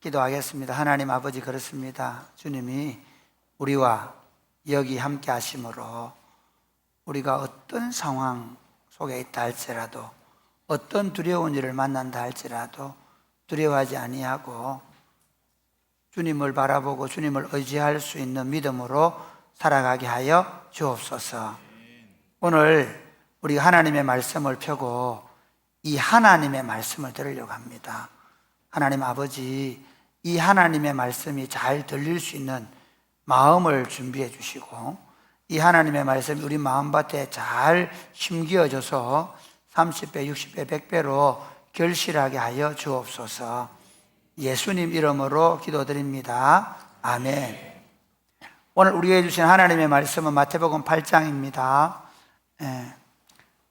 기도하겠습니다. 하나님 아버지, 그렇습니다. 주님이 우리와 여기 함께 하심으로 우리가 어떤 상황 속에 있다 할지라도, 어떤 두려운 일을 만난다 할지라도 두려워하지 아니하고 주님을 바라보고 주님을 의지할 수 있는 믿음으로 살아가게 하여 주옵소서. 오늘 우리가 하나님의 말씀을 펴고 이 하나님의 말씀을 들으려고 합니다. 하나님 아버지, 이 하나님의 말씀이 잘 들릴 수 있는 마음을 준비해 주시고, 이 하나님의 말씀이 우리 마음밭에 잘 심기어져서 30배, 60배, 100배로 결실하게 하여 주옵소서. 예수님 이름으로 기도드립니다. 아멘. 오늘 우리에게 주신 하나님의 말씀은 마태복음 8장입니다.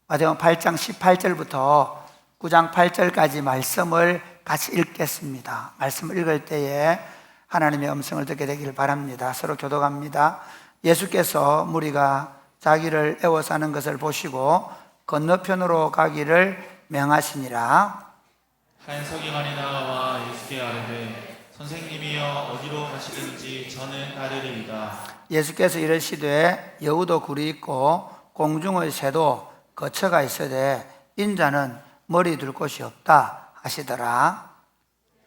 마태복음 8장 18절부터 9장 8절까지 말씀을 같이 읽겠습니다. 말씀을 읽을 때에 하나님의 음성을 듣게 되기를 바랍니다. 서로 교독합니다. 예수께서 무리가 자기를 애워 사는 것을 보시고 건너편으로 가기를 명하시니라. 한 서기관이 나와 예수께 아뢰되 선생님이여 어디로 가시든지 저는 따르리이다. 예수께서 이르시되 여우도 굴이 있고 공중의 새도 거처가 있으되 인자는 머리 둘 곳이 없다 하시더라.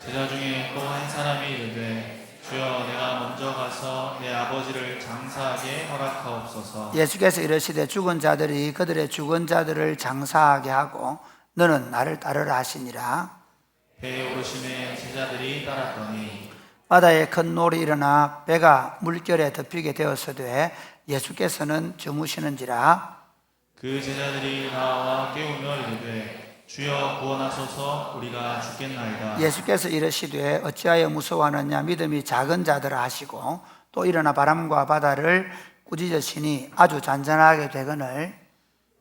제자 중에 또 한 사람이 이르되 주여 내가 먼저 가서 내 아버지를 장사하게 허락하옵소서. 예수께서 이르시되 죽은 자들이 그들의 죽은 자들을 장사하게 하고 너는 나를 따르라 하시니라. 배에 오르심에 제자들이 따랐더니 바다에 큰 놀이 일어나 배가 물결에 덮이게 되었으되 예수께서는 주무시는지라. 그 제자들이 나와 깨우며 이르되 주여 구원하소서 우리가 죽겠나이다. 예수께서 이르시되 어찌하여 무서워하느냐 믿음이 작은 자들아 하시고 또 일어나 바람과 바다를 꾸짖으시니 아주 잔잔하게 되거늘.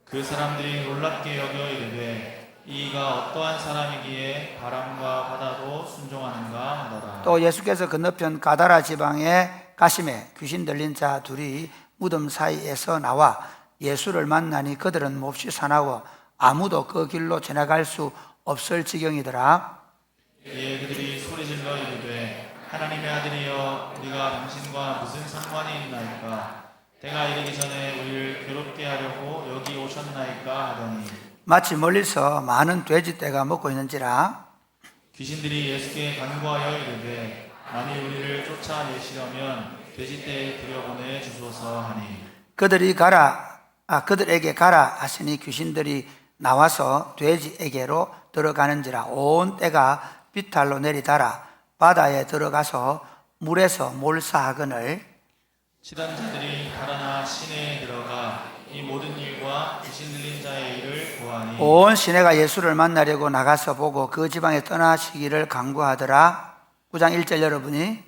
그 사람들이 놀랍게 여겨 이르되 이가 어떠한 사람이기에 바람과 바다도 순종하는가 하더라. 또 예수께서 건너편 가다라 지방에 가심에 귀신 들린 자 둘이 무덤 사이에서 나와 예수를 만나니 그들은 몹시 사나워 아무도 그 길로 지나갈 수 없을 지경이더라. 이에 그들이 소리질러 이르되 하나님의 아들이여 우리가 당신과 무슨 상관이 있나이까? 때가 이르기 전에 우리를 괴롭게 하려고 여기 오셨나이까 하더니 마치 멀리서 많은 돼지떼가 먹고 있는지라. 귀신들이 예수께 간구하여 이르되 만일 우리를 쫓아내시려면 돼지떼에 들여보내 주소서 하니 그들에게 가라 하시니 귀신들이 나와서 돼지에게로 들어가는지라. 온 떼가 비탈로 내리달아 바다에 들어가서 물에서 몰사하거늘. 치던 자들이 달아나 시내에 들어가 이 모든 일과 귀신 들린 자의 일을 보아니 온 시내가 예수를 만나려고 나가서 보고 그 지방에 떠나시기를 간구하더라. 9장 1절 여러분이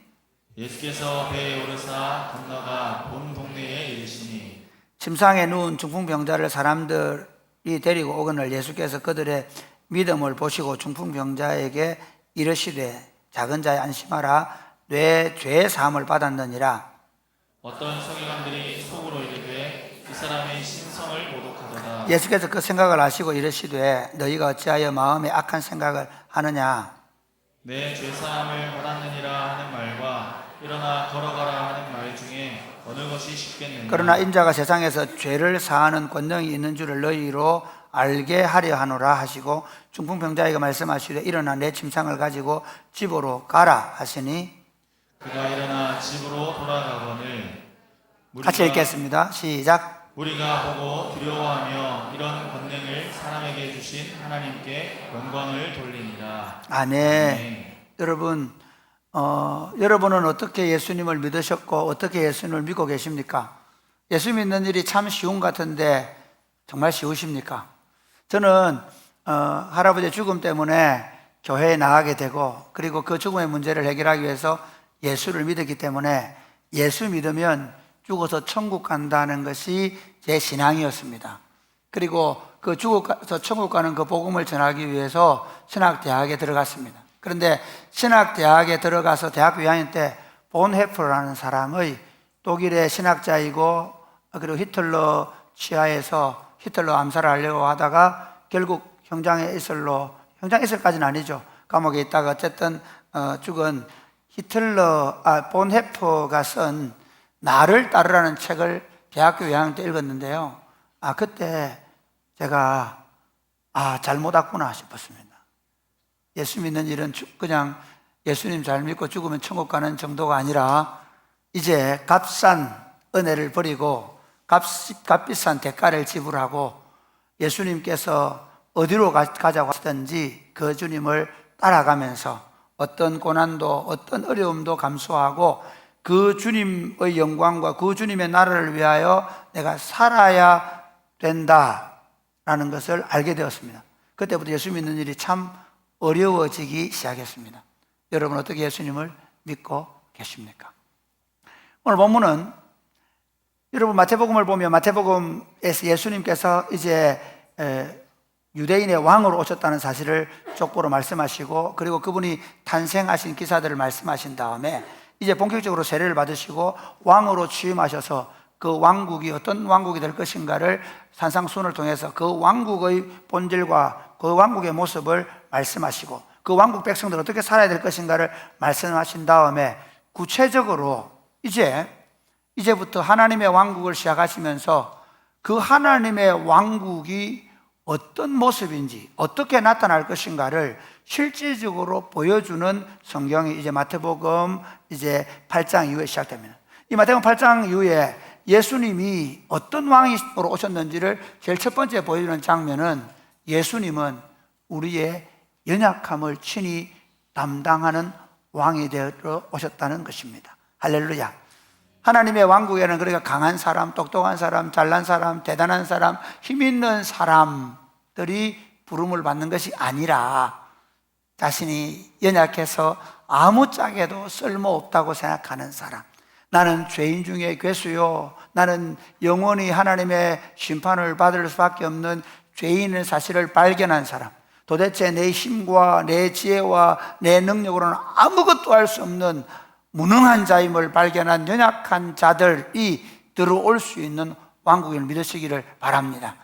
예수께서 배에 오르사 건너가 본 동네에 이르시니 침상에 누운 중풍병자를 사람들이 데리고 오거늘 예수께서 그들의 믿음을 보시고 중풍병자에게 이르시되 작은 자여 안심하라 내 죄 사함을 받았느니라. 어떤 서기관들이 속으로 이르되 이 사람의 신성을 모독하더라. 예수께서 그 생각을 아시고 이르시되 너희가 어찌하여 마음에 악한 생각을 하느냐. 내 죄사함을 받았느니라 하는 말과 일어나 걸어가라 하는 말 중에 어느 것이 쉽겠느냐. 그러나 인자가 세상에서 죄를 사하는 권능이 있는 줄을 너희로 알게 하려 하노라 하시고 중풍병자에게 말씀하시되 일어나 내 침상을 가지고 집으로 가라 하시니 그가 일어나 집으로 돌아가거늘 같이 읽겠습니다. 시작. 우리가 보고 두려워하며 이런 권능을 사람에게 주신 하나님께 영광을 돌리니라. 아멘. 여러분, 여러분은 어떻게 예수님을 믿으셨고 어떻게 예수님을 믿고 계십니까? 예수 믿는 일이 참 쉬운 것 같은데 정말 쉬우십니까? 저는 할아버지의 죽음 때문에 교회에 나가게 되고 그리고 그 죽음의 문제를 해결하기 위해서 예수를 믿었기 때문에 예수 믿으면 죽어서 천국 간다는 것이 제 신앙이었습니다. 그리고 그 죽어서 천국 가는 그 복음을 전하기 위해서 신학대학에 들어갔습니다. 그런데 신학대학에 들어가서 대학교 2학년 때 본헤프라는 사람의 독일의 신학자이고 그리고 히틀러 치하에서 히틀러 암살을 하려고 하다가 결국 현장에 있을까지는 아니죠. 감옥에 있다가 어쨌든 죽은 본헤퍼가 쓴 나를 따르라는 책을 대학교 2학년 때 읽었는데요. 그때 제가 잘못 왔구나 싶었습니다. 예수 믿는 일은 그냥 예수님 잘 믿고 죽으면 천국 가는 정도가 아니라 이제 값싼 은혜를 버리고 값비싼 대가를 지불하고 예수님께서 어디로 가자고 하시든지 그 주님을 따라가면서 어떤 고난도 어떤 어려움도 감수하고 그 주님의 영광과 그 주님의 나라를 위하여 내가 살아야 된다라는 것을 알게 되었습니다. 그때부터 예수 믿는 일이 참 어려워지기 시작했습니다. 여러분 어떻게 예수님을 믿고 계십니까? 오늘 본문은 여러분 마태복음을 보면 마태복음에서 예수님께서 이제 유대인의 왕으로 오셨다는 사실을 족보로 말씀하시고 그리고 그분이 탄생하신 기사들을 말씀하신 다음에 이제 본격적으로 세례를 받으시고 왕으로 취임하셔서 그 왕국이 어떤 왕국이 될 것인가를 산상수훈을 통해서 그 왕국의 본질과 그 왕국의 모습을 말씀하시고 그 왕국 백성들 어떻게 살아야 될 것인가를 말씀하신 다음에 구체적으로 이제부터 하나님의 왕국을 시작하시면서 그 하나님의 왕국이 어떤 모습인지 어떻게 나타날 것인가를 실질적으로 보여주는 성경이 이제 마태복음 8장 이후에 시작됩니다. 이 마태복음 8장 이후에 예수님이 어떤 왕으로 오셨는지를 제일 첫 번째 보여주는 장면은 예수님은 우리의 연약함을 친히 담당하는 왕이 되어 오셨다는 것입니다. 할렐루야. 하나님의 왕국에는 그러니까 강한 사람, 똑똑한 사람, 잘난 사람, 대단한 사람, 힘 있는 사람들이 부름을 받는 것이 아니라 자신이 연약해서 아무짝에도 쓸모없다고 생각하는 사람, 나는 죄인 중에 괴수요, 나는 영원히 하나님의 심판을 받을 수밖에 없는 죄인의 사실을 발견한 사람, 도대체 내 힘과 내 지혜와 내 능력으로는 아무것도 할 수 없는 무능한 자임을 발견한 연약한 자들이 들어올 수 있는 왕국을 믿으시기를 바랍니다.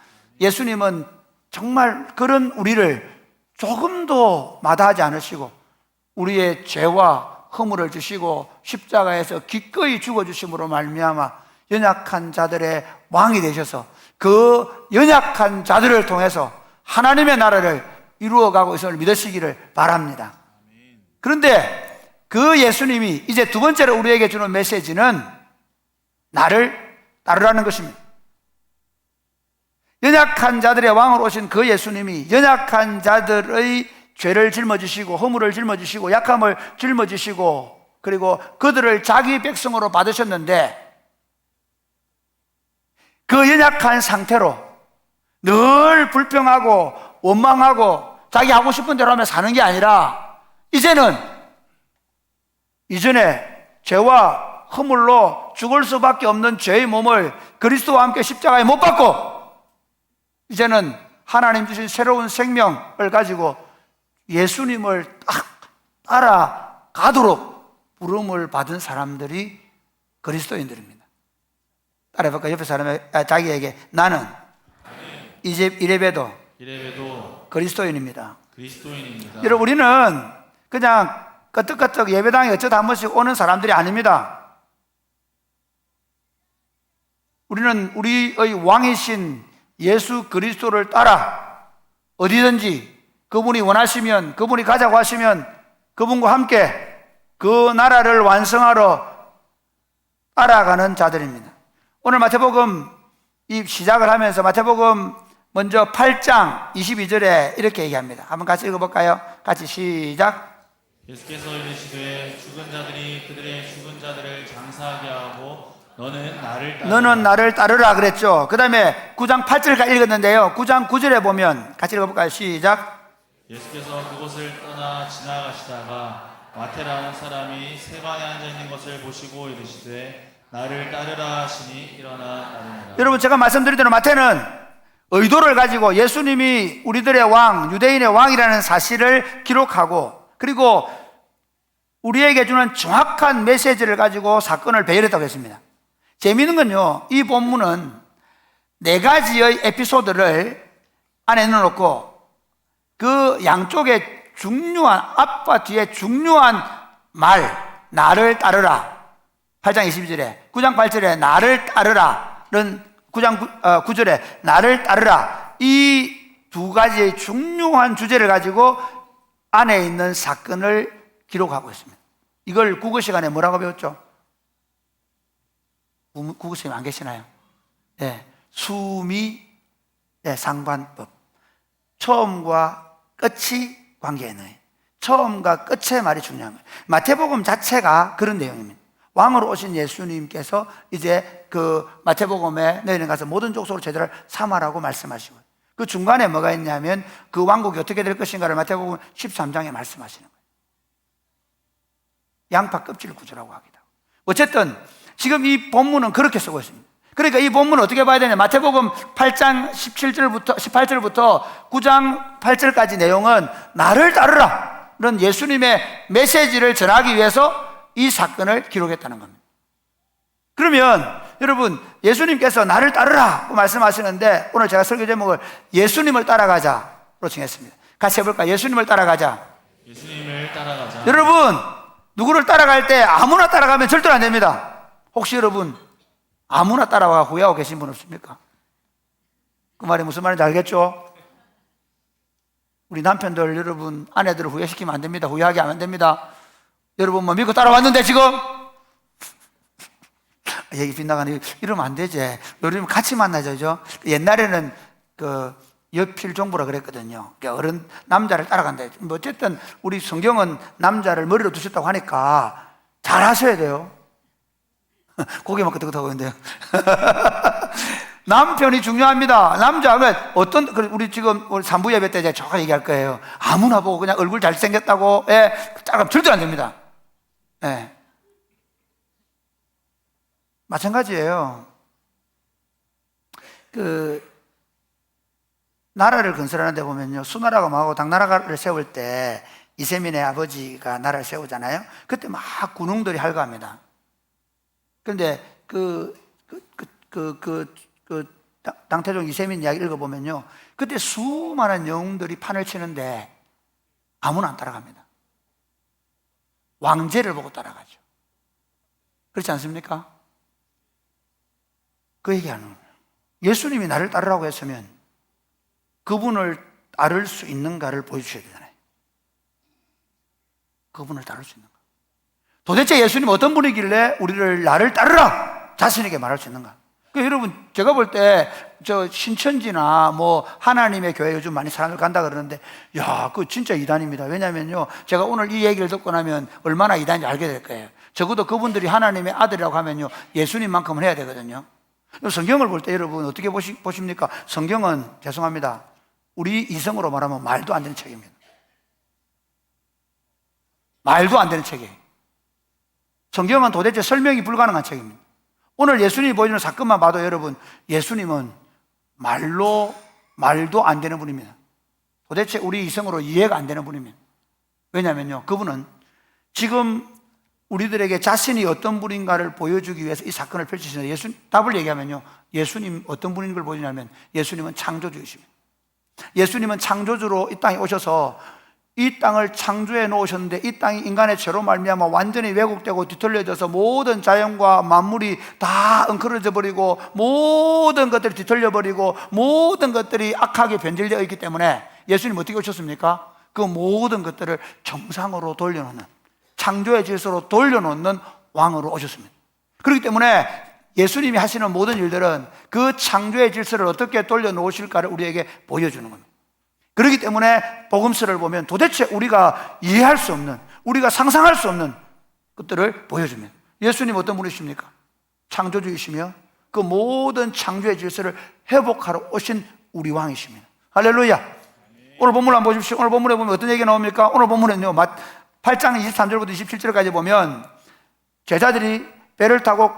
예수님은 정말 그런 우리를 조금도 마다하지 않으시고 우리의 죄와 허물을 주시고 십자가에서 기꺼이 죽어주심으로 말미암아 연약한 자들의 왕이 되셔서 그 연약한 자들을 통해서 하나님의 나라를 이루어가고 있음을 믿으시기를 바랍니다. 그런데 그 예수님이 이제 두 번째로 우리에게 주는 메시지는 나를 따르라는 것입니다. 연약한 자들의 왕으로 오신 그 예수님이 연약한 자들의 죄를 짊어지시고 허물을 짊어지시고 약함을 짊어지시고 그리고 그들을 자기 백성으로 받으셨는데 그 연약한 상태로 늘 불평하고 원망하고 자기 하고 싶은 대로 하며 사는 게 아니라 이전에 죄와 허물로 죽을 수밖에 없는 죄의 몸을 그리스도와 함께 십자가에 못 박고 이제는 하나님 주신 새로운 생명을 가지고 예수님을 딱 따라가도록 부름을 받은 사람들이 그리스도인들입니다. 따라해볼까? 옆에 자기에게 나는 이래봬도 그리스도인입니다. 여러분 우리는 그냥 끄떡끄떡 예배당에 어쩌다 한 번씩 오는 사람들이 아닙니다. 우리는 우리의 왕이신 예수 그리스도를 따라 어디든지 그분이 원하시면 그분이 가자고 하시면 그분과 함께 그 나라를 완성하러 따라가는 자들입니다. 오늘 마태복음 이 시작을 하면서 마태복음 먼저 8장 22절에 이렇게 얘기합니다. 한번 같이 읽어볼까요? 같이 시작. 예수께서 이르시되 죽은 자들이 그들의 죽은 자들을 장사하게 하고 너는 나를 따르라 그랬죠. 그 다음에 9장 8절까지 읽었는데요 9장 9절에 보면 같이 읽어볼까요? 시작. 예수께서 그곳을 떠나 지나가시다가 마태라는 사람이 세방에 앉아있는 것을 보시고 이르시되 나를 따르라 하시니 일어나 따르니라. 여러분 제가 말씀드린 대로 마태는 의도를 가지고 예수님이 우리들의 왕, 유대인의 왕이라는 사실을 기록하고 그리고 우리에게 주는 정확한 메시지를 가지고 사건을 배열했다고 했습니다. 재미있는 건요, 이 본문은 4가지의 에피소드를 안에 넣어놓고 그 양쪽에 중요한, 앞과 뒤에 중요한 말, 나를 따르라. 8장 22절에, 9장 8절에 나를 따르라는 9장 9절에 나를 따르라. 이 두 가지의 중요한 주제를 가지고 안에 있는 사건을 기록하고 있습니다. 이걸 국어 시간에 뭐라고 배웠죠? 국어 선생님 안 계시나요? 네, 수미 상관법. 처음과 끝이 관계에 있는, 처음과 끝의 말이 중요한 거예요. 마태복음 자체가 그런 내용입니다. 왕으로 오신 예수님께서 이제 그 마태복음에 너희는 가서 모든 족속으로 제자를 삼아라고 말씀하시고, 그 중간에 뭐가 있냐면 그 왕국이 어떻게 될 것인가를 마태복음 13장에 말씀하시는 거예요. 양파 껍질 구조라고 하기도 하고. 어쨌든 지금 이 본문은 그렇게 쓰고 있습니다. 그러니까 이 본문은 어떻게 봐야 되냐? 마태복음 8장 18절부터 9장 8절까지 내용은 나를 따르라는 예수님의 메시지를 전하기 위해서 이 사건을 기록했다는 겁니다. 그러면 여러분, 예수님께서 나를 따르라고 말씀하시는데 오늘 제가 설교 제목을 예수님을 따라가자로 정했습니다. 같이 해볼까요? 예수님을 따라가자. 예수님을 따라가자. 여러분, 누구를 따라갈 때 아무나 따라가면 절대로 안 됩니다. 혹시 여러분 아무나 따라와 후회하고 계신 분 없습니까? 그 말이 무슨 말인지 알겠죠? 우리 남편들, 여러분 아내들을 후회시키면 안 됩니다. 후회하게 하면 안 됩니다. 여러분 뭐 믿고 따라왔는데 지금 얘기 빗나가네. 이러면 안 되지. 여러분 같이 만나죠. 옛날에는 그 여필종부라 그랬거든요. 그러니까 어른 남자를 따라간다. 뭐 어쨌든 우리 성경은 남자를 머리로 두셨다고 하니까 잘 하셔야 돼요. 고개만 끄덕끄덕하고 있는데요. 남편이 중요합니다. 남자가 어떤, 우리 지금 우리 3부 예배 때 제가 정확하게 얘기할 거예요. 아무나 보고 그냥 얼굴 잘생겼다고 따라가면 절대 안 됩니다. 예. 마찬가지예요. 나라를 건설하는 데 보면요, 수나라가 망하고 당나라를 세울 때 이세민의 아버지가 나라를 세우잖아요. 그때 막 군웅들이 활거합니다. 그런데 당태종 이세민 이야기 읽어보면요, 그때 수많은 영웅들이 판을 치는데 아무나 안 따라갑니다. 왕제를 보고 따라가죠. 그렇지 않습니까? 그 얘기하는 거예요. 예수님이 나를 따르라고 했으면 그분을 따를 수 있는가를 보여주셔야 되잖아요. 그분을 따를 수 있는가. 도대체 예수님 어떤 분이길래 우리를 나를 따르라 자신에게 말할 수 있는가. 그러니까 여러분, 제가 볼 때 저 신천지나 뭐 하나님의 교회 요즘 많이 사람들 간다 그러는데, 야, 그거 진짜 이단입니다. 왜냐면요, 제가 오늘 이 얘기를 듣고 나면 얼마나 이단인지 알게 될 거예요. 적어도 그분들이 하나님의 아들이라고 하면요, 예수님만큼은 해야 되거든요. 성경을 볼 때 여러분 어떻게 보십니까? 성경은 죄송합니다, 우리 이성으로 말하면 말도 안 되는 책입니다. 말도 안 되는 책이에요. 성경은 도대체 설명이 불가능한 책입니다. 오늘 예수님이 보여주는 사건만 봐도 여러분, 예수님은 말도 안 되는 분입니다. 도대체 우리 이성으로 이해가 안 되는 분입니다. 왜냐면요, 그분은 지금 우리들에게 자신이 어떤 분인가를 보여주기 위해서 이 사건을 펼치시는데, 답을 얘기하면요, 예수님 어떤 분인 걸 보여주냐면 예수님은 창조주이십니다. 예수님은 창조주로 이 땅에 오셔서 이 땅을 창조해 놓으셨는데, 이 땅이 인간의 죄로 말미암아 완전히 왜곡되고 뒤틀려져서 모든 자연과 만물이 다 엉클어져 버리고 모든 것들이 뒤틀려 버리고 모든 것들이 악하게 변질되어 있기 때문에 예수님 어떻게 오셨습니까? 그 모든 것들을 정상으로 돌려놓는, 창조의 질서로 돌려놓는 왕으로 오셨습니다. 그렇기 때문에 예수님이 하시는 모든 일들은 그 창조의 질서를 어떻게 돌려놓으실까를 우리에게 보여주는 겁니다. 그렇기 때문에 복음서를 보면 도대체 우리가 이해할 수 없는, 우리가 상상할 수 없는 것들을 보여줍니다. 예수님 어떤 분이십니까? 창조주이시며 그 모든 창조의 질서를 회복하러 오신 우리 왕이십니다. 할렐루야. 오늘 본문을 한번 보십시오. 오늘 본문에 보면 어떤 얘기가 나옵니까? 오늘 본문은요, 8장 23절부터 27절까지 보면 제자들이 배를 타고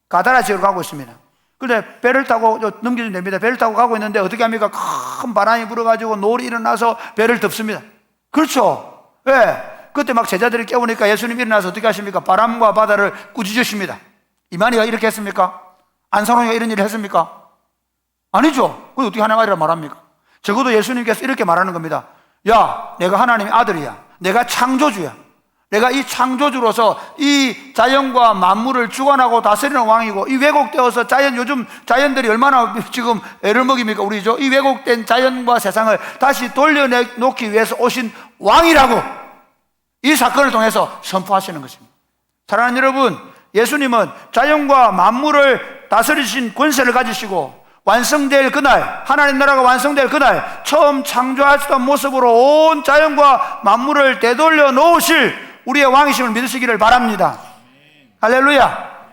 가다라 지역으로 가고 있습니다. 근데 배를 타고 넘겨주면 됩니다. 배를 타고 가고 있는데 어떻게 합니까? 큰 바람이 불어가지고 노을이 일어나서 배를 덮습니다. 그렇죠? 왜? 그때 막 제자들이 깨우니까 예수님 일어나서 어떻게 하십니까? 바람과 바다를 꾸짖으십니다. 이만희가 이렇게 했습니까? 안산홍이가 이런 일을 했습니까? 아니죠. 그걸 어떻게 하나가리라 말합니까? 적어도 예수님께서 이렇게 말하는 겁니다. 야, 내가 하나님의 아들이야. 내가 창조주야. 내가 이 창조주로서 이 자연과 만물을 주관하고 다스리는 왕이고, 이 왜곡되어서 요즘 자연들이 얼마나 지금 애를 먹입니까? 우리죠. 이 왜곡된 자연과 세상을 다시 돌려놓기 위해서 오신 왕이라고 이 사건을 통해서 선포하시는 것입니다. 사랑하는 여러분, 예수님은 자연과 만물을 다스리신 권세를 가지시고 완성될 그날, 하나님 나라가 완성될 그날, 처음 창조하셨던 모습으로 온 자연과 만물을 되돌려 놓으실 우리의 왕이심을 믿으시기를 바랍니다. 할렐루야.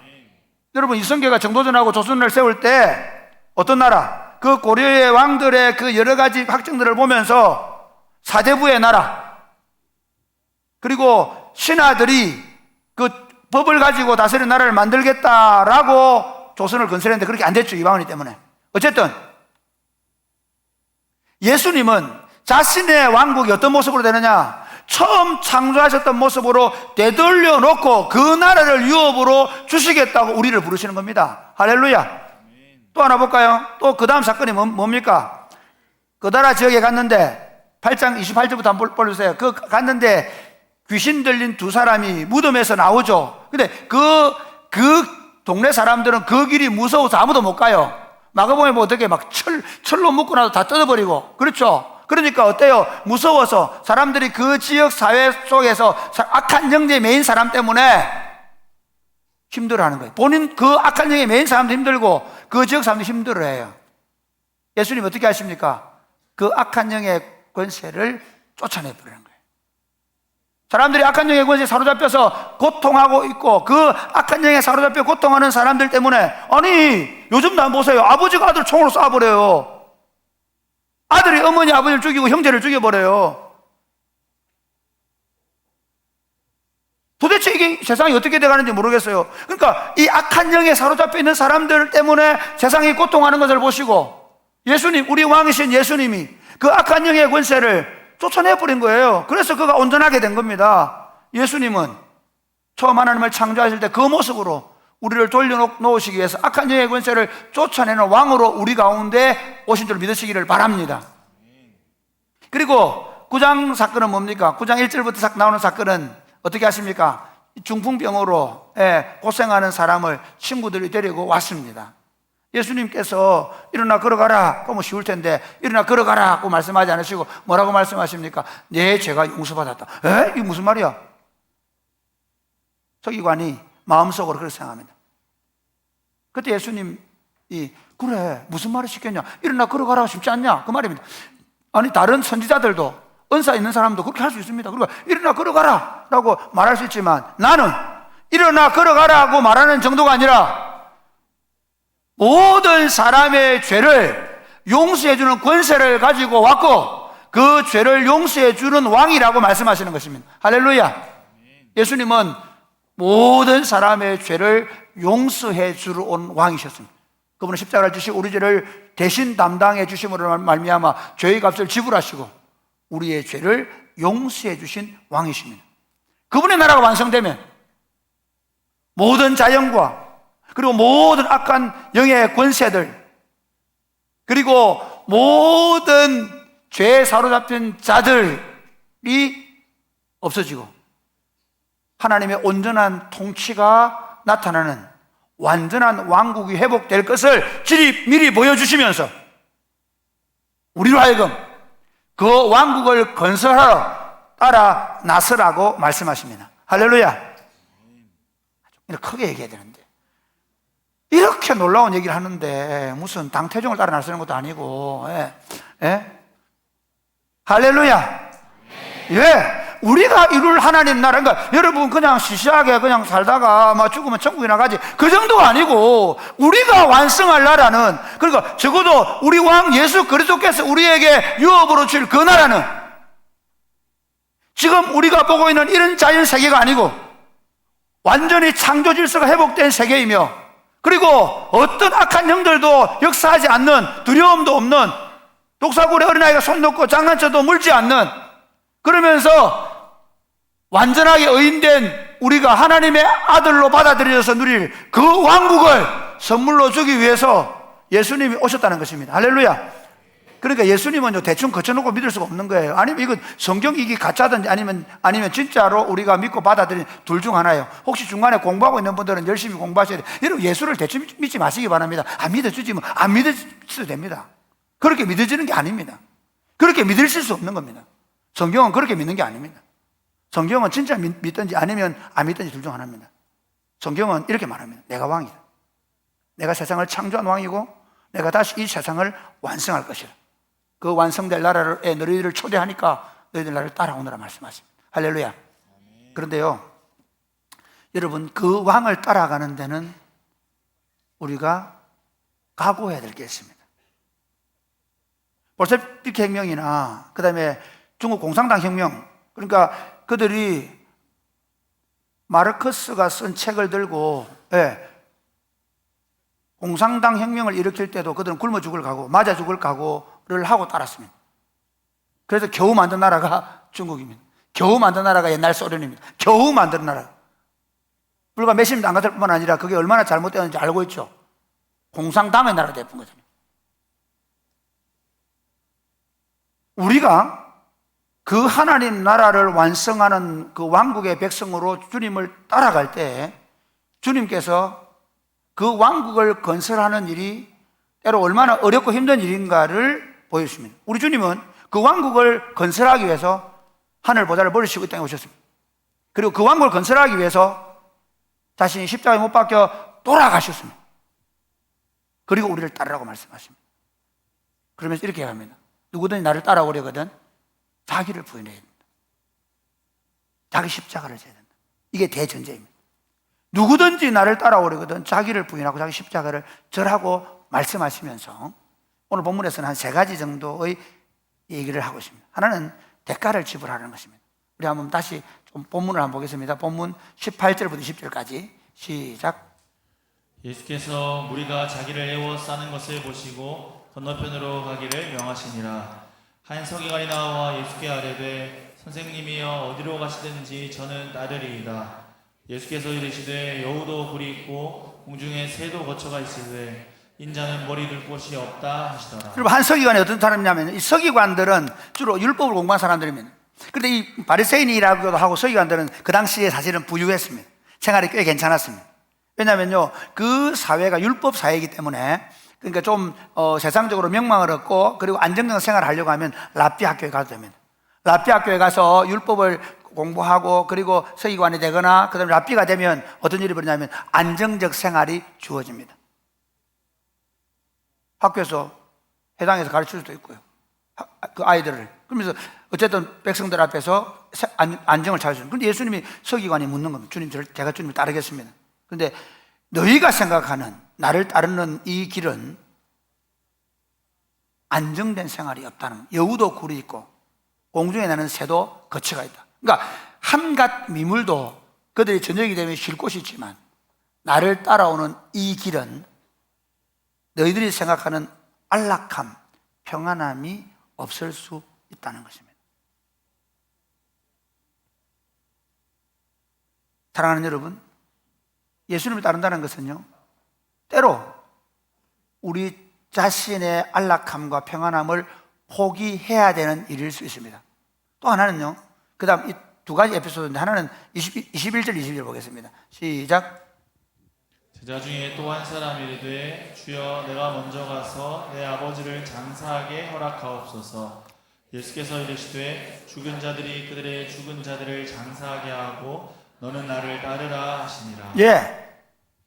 여러분, 이성계가 정도전하고 조선을 세울 때 어떤 나라, 그 고려의 왕들의 그 여러 가지 확정들을 보면서 사대부의 나라, 그리고 신하들이 그 법을 가지고 다스리는 나라를 만들겠다라고 조선을 건설했는데 그렇게 안 됐죠. 이방원이 때문에. 어쨌든 예수님은 자신의 왕국이 어떤 모습으로 되느냐, 처음 창조하셨던 모습으로 되돌려 놓고 그 나라를 유업으로 주시겠다고 우리를 부르시는 겁니다. 할렐루야. 또 하나 볼까요? 또 그 다음 사건이 뭡니까? 그 나라 지역에 갔는데 8장 28절부터 한번 보여주세요. 그 갔는데 귀신 들린 두 사람이 무덤에서 나오죠. 근데 그 동네 사람들은 그 길이 무서워서 아무도 못 가요. 마가복음에 보면 어떻게 막 철로 묶고 나서 다 뜯어버리고, 그렇죠? 그러니까 어때요? 무서워서 사람들이 그 지역 사회 속에서 악한 영제에 매인 사람 때문에 힘들어하는 거예요. 본인 그 악한 영에 매인 사람도 힘들고 그 지역 사람도 힘들어해요. 예수님 어떻게 하십니까? 그 악한 영의 권세를 쫓아내버리는 거예요. 사람들이 악한 영의 권세에 사로잡혀서 고통하고 있고, 그 악한 영에 사로잡혀 고통하는 사람들 때문에, 아니 요즘도 안 보세요. 아버지가 아들 총으로 쏴버려요. 아들이 어머니 아버지를 죽이고 형제를 죽여버려요. 도대체 이게 세상이 어떻게 돼가는지 모르겠어요. 그러니까 이 악한 영에 사로잡혀 있는 사람들 때문에 세상이 고통하는 것을 보시고, 예수님, 우리 왕이신 예수님이 그 악한 영의 권세를 쫓아내버린 거예요. 그래서 그가 온전하게 된 겁니다. 예수님은 처음 하나님을 창조하실 때 그 모습으로 우리를 돌려놓으시기 위해서 악한 영의 권세를 쫓아내는 왕으로 우리 가운데 오신 줄 믿으시기를 바랍니다. 그리고 9장 사건은 뭡니까? 9장 1절부터 나오는 사건은 어떻게 하십니까? 중풍병으로 고생하는 사람을 친구들이 데리고 왔습니다. 예수님께서 일어나 걸어가라 그러면 쉬울 텐데 일어나 걸어가라 고 말씀하지 않으시고 뭐라고 말씀하십니까? 내 죄가 용서받았다. 이게 무슨 말이야? 서기관이 마음속으로 그렇게 생각합니다. 그때 예수님이 그래 무슨 말을 시켰냐? 일어나 걸어가라 쉽지 않냐? 그 말입니다. 아니 다른 선지자들도 은사 있는 사람도 그렇게 할 수 있습니다. 그러니까 일어나 걸어가라 라고 말할 수 있지만 나는 일어나 걸어가라고 말하는 정도가 아니라 모든 사람의 죄를 용서해주는 권세를 가지고 왔고 그 죄를 용서해주는 왕이라고 말씀하시는 것입니다. 할렐루야. 예수님은 모든 사람의 죄를 용서해주러 온 왕이셨습니다. 그분은 십자가를 지시고 우리 죄를 대신 담당해 주심으로 말미암아 죄의 값을 지불하시고 우리의 죄를 용서해 주신 왕이십니다. 그분의 나라가 완성되면 모든 자연과 그리고 모든 악한 영의 권세들 그리고 모든 죄에 사로잡힌 자들이 없어지고 하나님의 온전한 통치가 나타나는 완전한 왕국이 회복될 것을 미리 보여주시면서 우리로 하여금 그 왕국을 건설하러 따라 나서라고 말씀하십니다. 할렐루야. 좀 크게 얘기해야 되는데 이렇게 놀라운 얘기를 하는데 무슨 당태종을 따라 나서는 것도 아니고 할렐루야. 우리가 이룰 하나님 나라, 그러니까 여러분 그냥 시시하게 그냥 살다가 막 죽으면 천국이나 가지 그 정도가 아니고 우리가 완성할 나라는, 그러니까 적어도 우리 왕 예수 그리스도께서 우리에게 유업으로 줄 그 나라는 지금 우리가 보고 있는 이런 자연 세계가 아니고 완전히 창조 질서가 회복된 세계이며 그리고 어떤 악한 영들도 역사하지 않는, 두려움도 없는, 독사굴에 어린아이가 손 놓고 장난쳐도 물지 않는, 그러면서 완전하게 의인된 우리가 하나님의 아들로 받아들여서 누릴 그 왕국을 선물로 주기 위해서 예수님이 오셨다는 것입니다. 할렐루야. 그러니까 예수님은요, 대충 거쳐놓고 믿을 수가 없는 거예요. 아니면 이건 성경 이게 가짜든지 아니면 진짜로 우리가 믿고 받아들이는 둘 중 하나예요. 혹시 중간에 공부하고 있는 분들은 열심히 공부하셔야 돼요. 여러분, 예수를 대충 믿지 마시기 바랍니다. 안 믿어주지 뭐, 안 믿어도 됩니다. 그렇게 믿어지는 게 아닙니다. 그렇게 믿으실 수 없는 겁니다. 성경은 그렇게 믿는 게 아닙니다. 성경은 진짜 믿든지 아니면 안 믿든지 둘 중 하나입니다. 성경은 이렇게 말합니다. 내가 왕이다. 내가 세상을 창조한 왕이고 내가 다시 이 세상을 완성할 것이다. 그 완성될 나라에 너희들을 초대하니까 너희들 나를 따라오느라 말씀하십니다. 할렐루야. 그런데요, 여러분, 그 왕을 따라가는 데는 우리가 각오해야 될 게 있습니다. 볼셰비크 혁명이나 그 다음에 중국 공산당 혁명, 그러니까 그들이 마르크스가 쓴 책을 들고 공산당 혁명을 일으킬 때도 그들은 굶어 죽을 각오, 맞아 죽을 각오를 하고 따랐습니다. 그래서 겨우 만든 나라가 중국입니다. 겨우 만든 나라가 옛날 소련입니다. 겨우 만든 나라. 불과 몇십 년 안 갔을 뿐만 아니라 그게 얼마나 잘못되었는지 알고 있죠. 공산당의 나라가 됐던 거죠. 우리가 그 하나님 나라를 완성하는 그 왕국의 백성으로 주님을 따라갈 때 주님께서 그 왕국을 건설하는 일이 때로 얼마나 어렵고 힘든 일인가를 보여주십니다. 우리 주님은 그 왕국을 건설하기 위해서 하늘 보좌를 버리시고 이 땅에 오셨습니다. 그리고 그 왕국을 건설하기 위해서 자신이 십자가에 못 박혀 돌아가셨습니다. 그리고 우리를 따르라고 말씀하십니다. 그러면서 이렇게 합니다. 누구든지 나를 따라오려거든 자기를 부인해야 된다. 자기 십자가를 져야 된다. 이게 대전제입니다. 누구든지 나를 따라오려거든 자기를 부인하고 자기 십자가를 절하고 말씀하시면서 오늘 본문에서는 한 세 가지 정도의 얘기를 하고 있습니다. 하나는 대가를 지불하는 것입니다. 우리 한번 다시 좀 본문을 한번 보겠습니다. 본문 18절부터 20절까지 시작. 예수께서 무리가 자기를 애워 싸는 것을 보시고 건너편으로 가기를 명하시니라. 한 서기관이 나와 예수께 아뢰되 선생님이여 어디로 가시든지 저는 따르리이다. 예수께서 이르시되 여우도 굴이 있고 공중에 새도 거처가 있으되 인자는 머리 둘 곳이 없다 하시더라. 여러분, 한 서기관이 어떤 사람이냐면 이 서기관들은 주로 율법을 공부한 사람들입니다. 그런데 이 바리새인이라고도 하고 서기관들은 그 당시에 사실은 부유했습니다. 생활이 꽤 괜찮았습니다. 왜냐하면요, 그 사회가 율법 사회이기 때문에, 그러니까 좀 세상적으로 명망을 얻고 그리고 안정적인 생활을 하려고 하면 랍비 학교에 가도 됩니다. 랍비 학교에 가서 율법을 공부하고 그리고 서기관이 되거나 그 다음에 랍비가 되면 어떤 일이 벌어지냐면 안정적 생활이 주어집니다. 학교에서 해당해서 가르칠 수도 있고요, 그 아이들을. 그러면서 어쨌든 백성들 앞에서 안정을 찾아주는. 그런데 예수님이 서기관이 묻는 겁니다. 주님, 제가 주님을 따르겠습니다. 그런데 너희가 생각하는 나를 따르는 이 길은 안정된 생활이 없다는, 여우도 굴이 있고 공중에 나는 새도 거처가 있다. 그러니까 한갓 미물도 그들이 저녁이 되면 쉴 곳이 있지만 나를 따라오는 이 길은 너희들이 생각하는 안락함, 평안함이 없을 수 있다는 것입니다. 사랑하는 여러분, 예수님을 따른다는 것은요, 때로 우리 자신의 안락함과 평안함을 포기해야 되는 일일 수 있습니다. 또 하나는요, 그 다음 이 두 가지 에피소드인데, 하나는 21절 22절 보겠습니다. 시작. 제자 중에 또 한 사람이 이르되 주여 내가 먼저 가서 내 아버지를 장사하게 허락하옵소서. 예수께서 이르시되 죽은 자들이 그들의 죽은 자들을 장사하게 하고 너는 나를 따르라 하시니라. 예,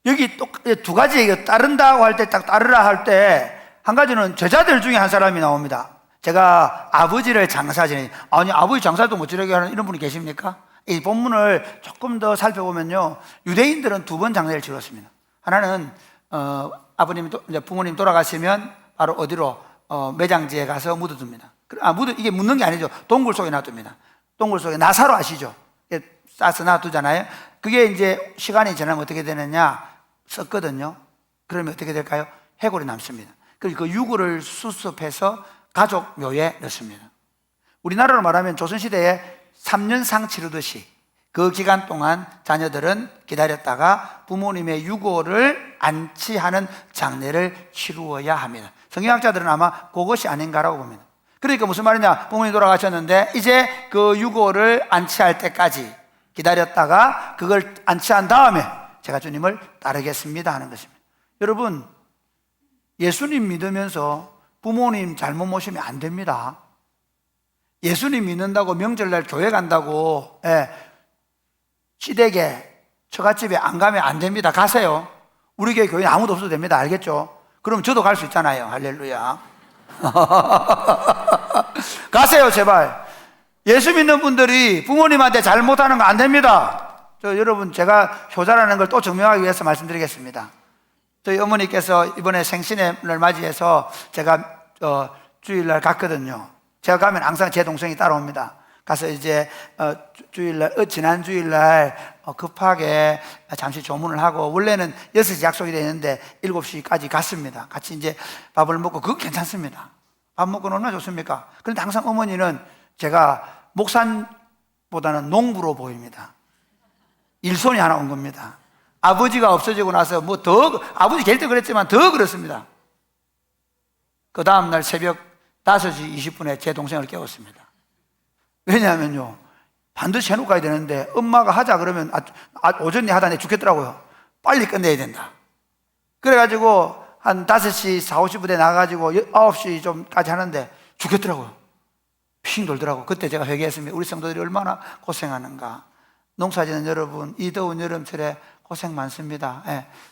여기 또 두 가지 얘기가, 따른다고 할 때, 딱 따르라 할 때 한 가지는 제자들 중에 한 사람이 나옵니다. 제가 아버지를 장사하시니, 아니 아버지 장사도 못 지르게 하는 이런 분이 계십니까? 이 본문을 조금 더 살펴보면요, 유대인들은 두 번 장사를 치렀습니다. 하나는 아버님, 이제 부모님 돌아가시면 바로 어디로 매장지에 가서 묻어둡니다. 이게 묻는 게 아니죠. 동굴 속에 놔둡니다. 동굴 속에 나사로 아시죠? 싸서 놔두잖아요. 그게 이제 시간이 지나면 어떻게 되느냐, 썩거든요. 그러면 어떻게 될까요? 해골이 남습니다. 그리고 그 유골을 수습해서 가족 묘에 넣습니다. 우리나라로 말하면 조선시대에 3년상 치르듯이 그 기간 동안 자녀들은 기다렸다가 부모님의 유고를 안치하는 장례를 치루어야 합니다. 성경학자들은 아마 그것이 아닌가라고 봅니다. 그러니까 무슨 말이냐, 부모님 돌아가셨는데 이제 그 유고를 안치할 때까지 기다렸다가 그걸 안치한 다음에 제가 주님을 따르겠습니다 하는 것입니다. 여러분, 예수님 믿으면서 부모님 잘못 모시면 안 됩니다. 예수님 믿는다고 명절날 교회 간다고 시댁에 처갓집에 안 가면 안 됩니다. 가세요. 우리 교회 교인 아무도 없어도 됩니다. 알겠죠? 그럼 저도 갈 수 있잖아요. 할렐루야. 가세요 제발. 예수 믿는 분들이 부모님한테 잘못하는 거 안 됩니다. 여러분, 제가 효자라는 걸 또 증명하기 위해서 말씀드리겠습니다. 저희 어머니께서 이번에 생신을 맞이해서 제가 주일날 갔거든요. 제가 가면 항상 제 동생이 따라옵니다. 가서 이제 주일날, 지난 주일날 급하게 잠시 조문을 하고, 원래는 6시 약속이 되어 있는데 7시까지 갔습니다. 같이 이제 밥을 먹고, 그거 괜찮습니다. 밥 먹고 얼마나 좋습니까? 그런데 항상 어머니는 제가 목산보다는 농부로 보입니다. 일손이 하나 온 겁니다. 아버지가 없어지고 나서 아버지 걔일 때 그랬지만 더 그렇습니다. 그 다음날 새벽 5시 20분에 제 동생을 깨웠습니다. 왜냐하면요, 반드시 해놓고 가야 되는데 엄마가 하자 그러면 오전에 하다 내 죽겠더라고요. 빨리 끝내야 된다. 그래가지고 한 5시 40, 50분에 나가가지고 9시 좀까지 하는데 죽겠더라고요. 핑 돌더라고요. 그때 제가 회개했습니다. 우리 성도들이 얼마나 고생하는가. 농사지는 여러분, 이 더운 여름철에 고생 많습니다.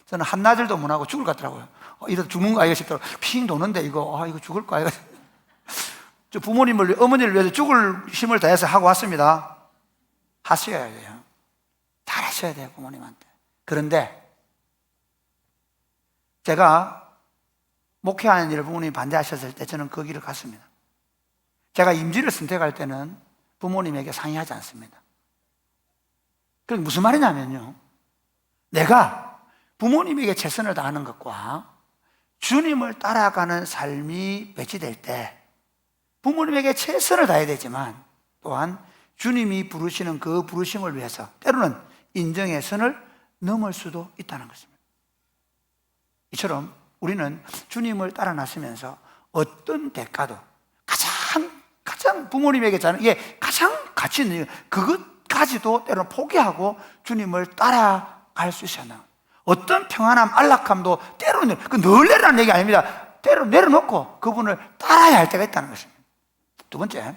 저는 한나절도 못 하고 죽을 것 같더라고요. 이러다 죽는 거 아이가 싶더라고요. 핑 도는데 이거 죽을 거 아이가. 저 어머니를 위해서 죽을 힘을 다해서 하고 왔습니다. 하셔야 돼요. 잘 하셔야 돼요, 부모님한테. 그런데 제가 목회하는 일을 부모님이 반대하셨을 때 저는 그 길을 갔습니다. 제가 임지를 선택할 때는 부모님에게 상의하지 않습니다. 그게 무슨 말이냐면요, 내가 부모님에게 최선을 다하는 것과 주님을 따라가는 삶이 배치될 때 부모님에게 최선을 다해야 되지만, 또한 주님이 부르시는 그 부르심을 위해서 때로는 인정의 선을 넘을 수도 있다는 것입니다. 이처럼 우리는 주님을 따라 나서면서 어떤 대가도 가장 부모님에게 자는 이게 가장 가치 있는 그것까지도 때로는 포기하고 주님을 따라갈 수 있어야 한다. 어떤 평안함, 안락함도 때로는 늘 내리라는 얘기 아닙니다. 때로는 내려놓고 그분을 따라야 할 때가 있다는 것입니다. 두 번째,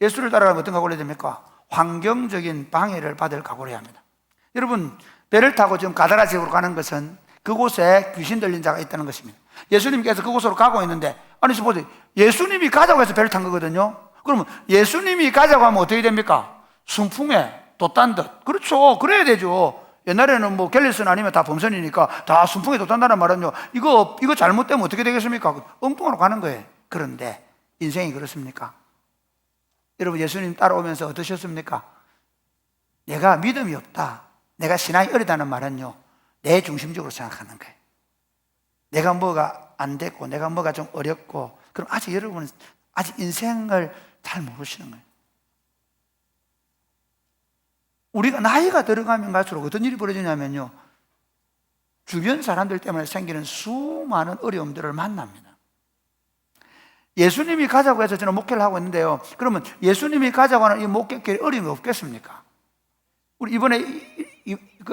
예수를 따라가면 어떤 각오를 해야 됩니까? 환경적인 방해를 받을 각오를 해야 합니다. 여러분, 배를 타고 지금 가다라 지역으로 가는 것은 그곳에 귀신 들린 자가 있다는 것입니다. 예수님께서 그곳으로 가고 있는데, 아니 보세요, 예수님이 가자고 해서 배를 탄 거거든요. 그러면 예수님이 가자고 하면 어떻게 됩니까? 순풍에 돛단 듯. 그렇죠, 그래야 되죠. 옛날에는 뭐 갤리슨 아니면 다 범선이니까 다 순풍에 돛단다는 말은요, 이거 잘못되면 어떻게 되겠습니까? 엉뚱하러 가는 거예요. 그런데 인생이 그렇습니까? 여러분, 예수님 따라오면서 어떠셨습니까? 내가 믿음이 없다, 내가 신앙이 어리다는 말은요, 내 중심적으로 생각하는 거예요. 내가 뭐가 안 됐고, 내가 뭐가 좀 어렵고, 그럼 아직 여러분은 아직 인생을 잘 모르시는 거예요. 우리가 나이가 들어가면 갈수록 어떤 일이 벌어지냐면요, 주변 사람들 때문에 생기는 수많은 어려움들을 만납니다. 예수님이 가자고 해서 저는 목회를 하고 있는데요, 그러면 예수님이 가자고 하는 이 목회길에 어려움이 없겠습니까? 우리 이번에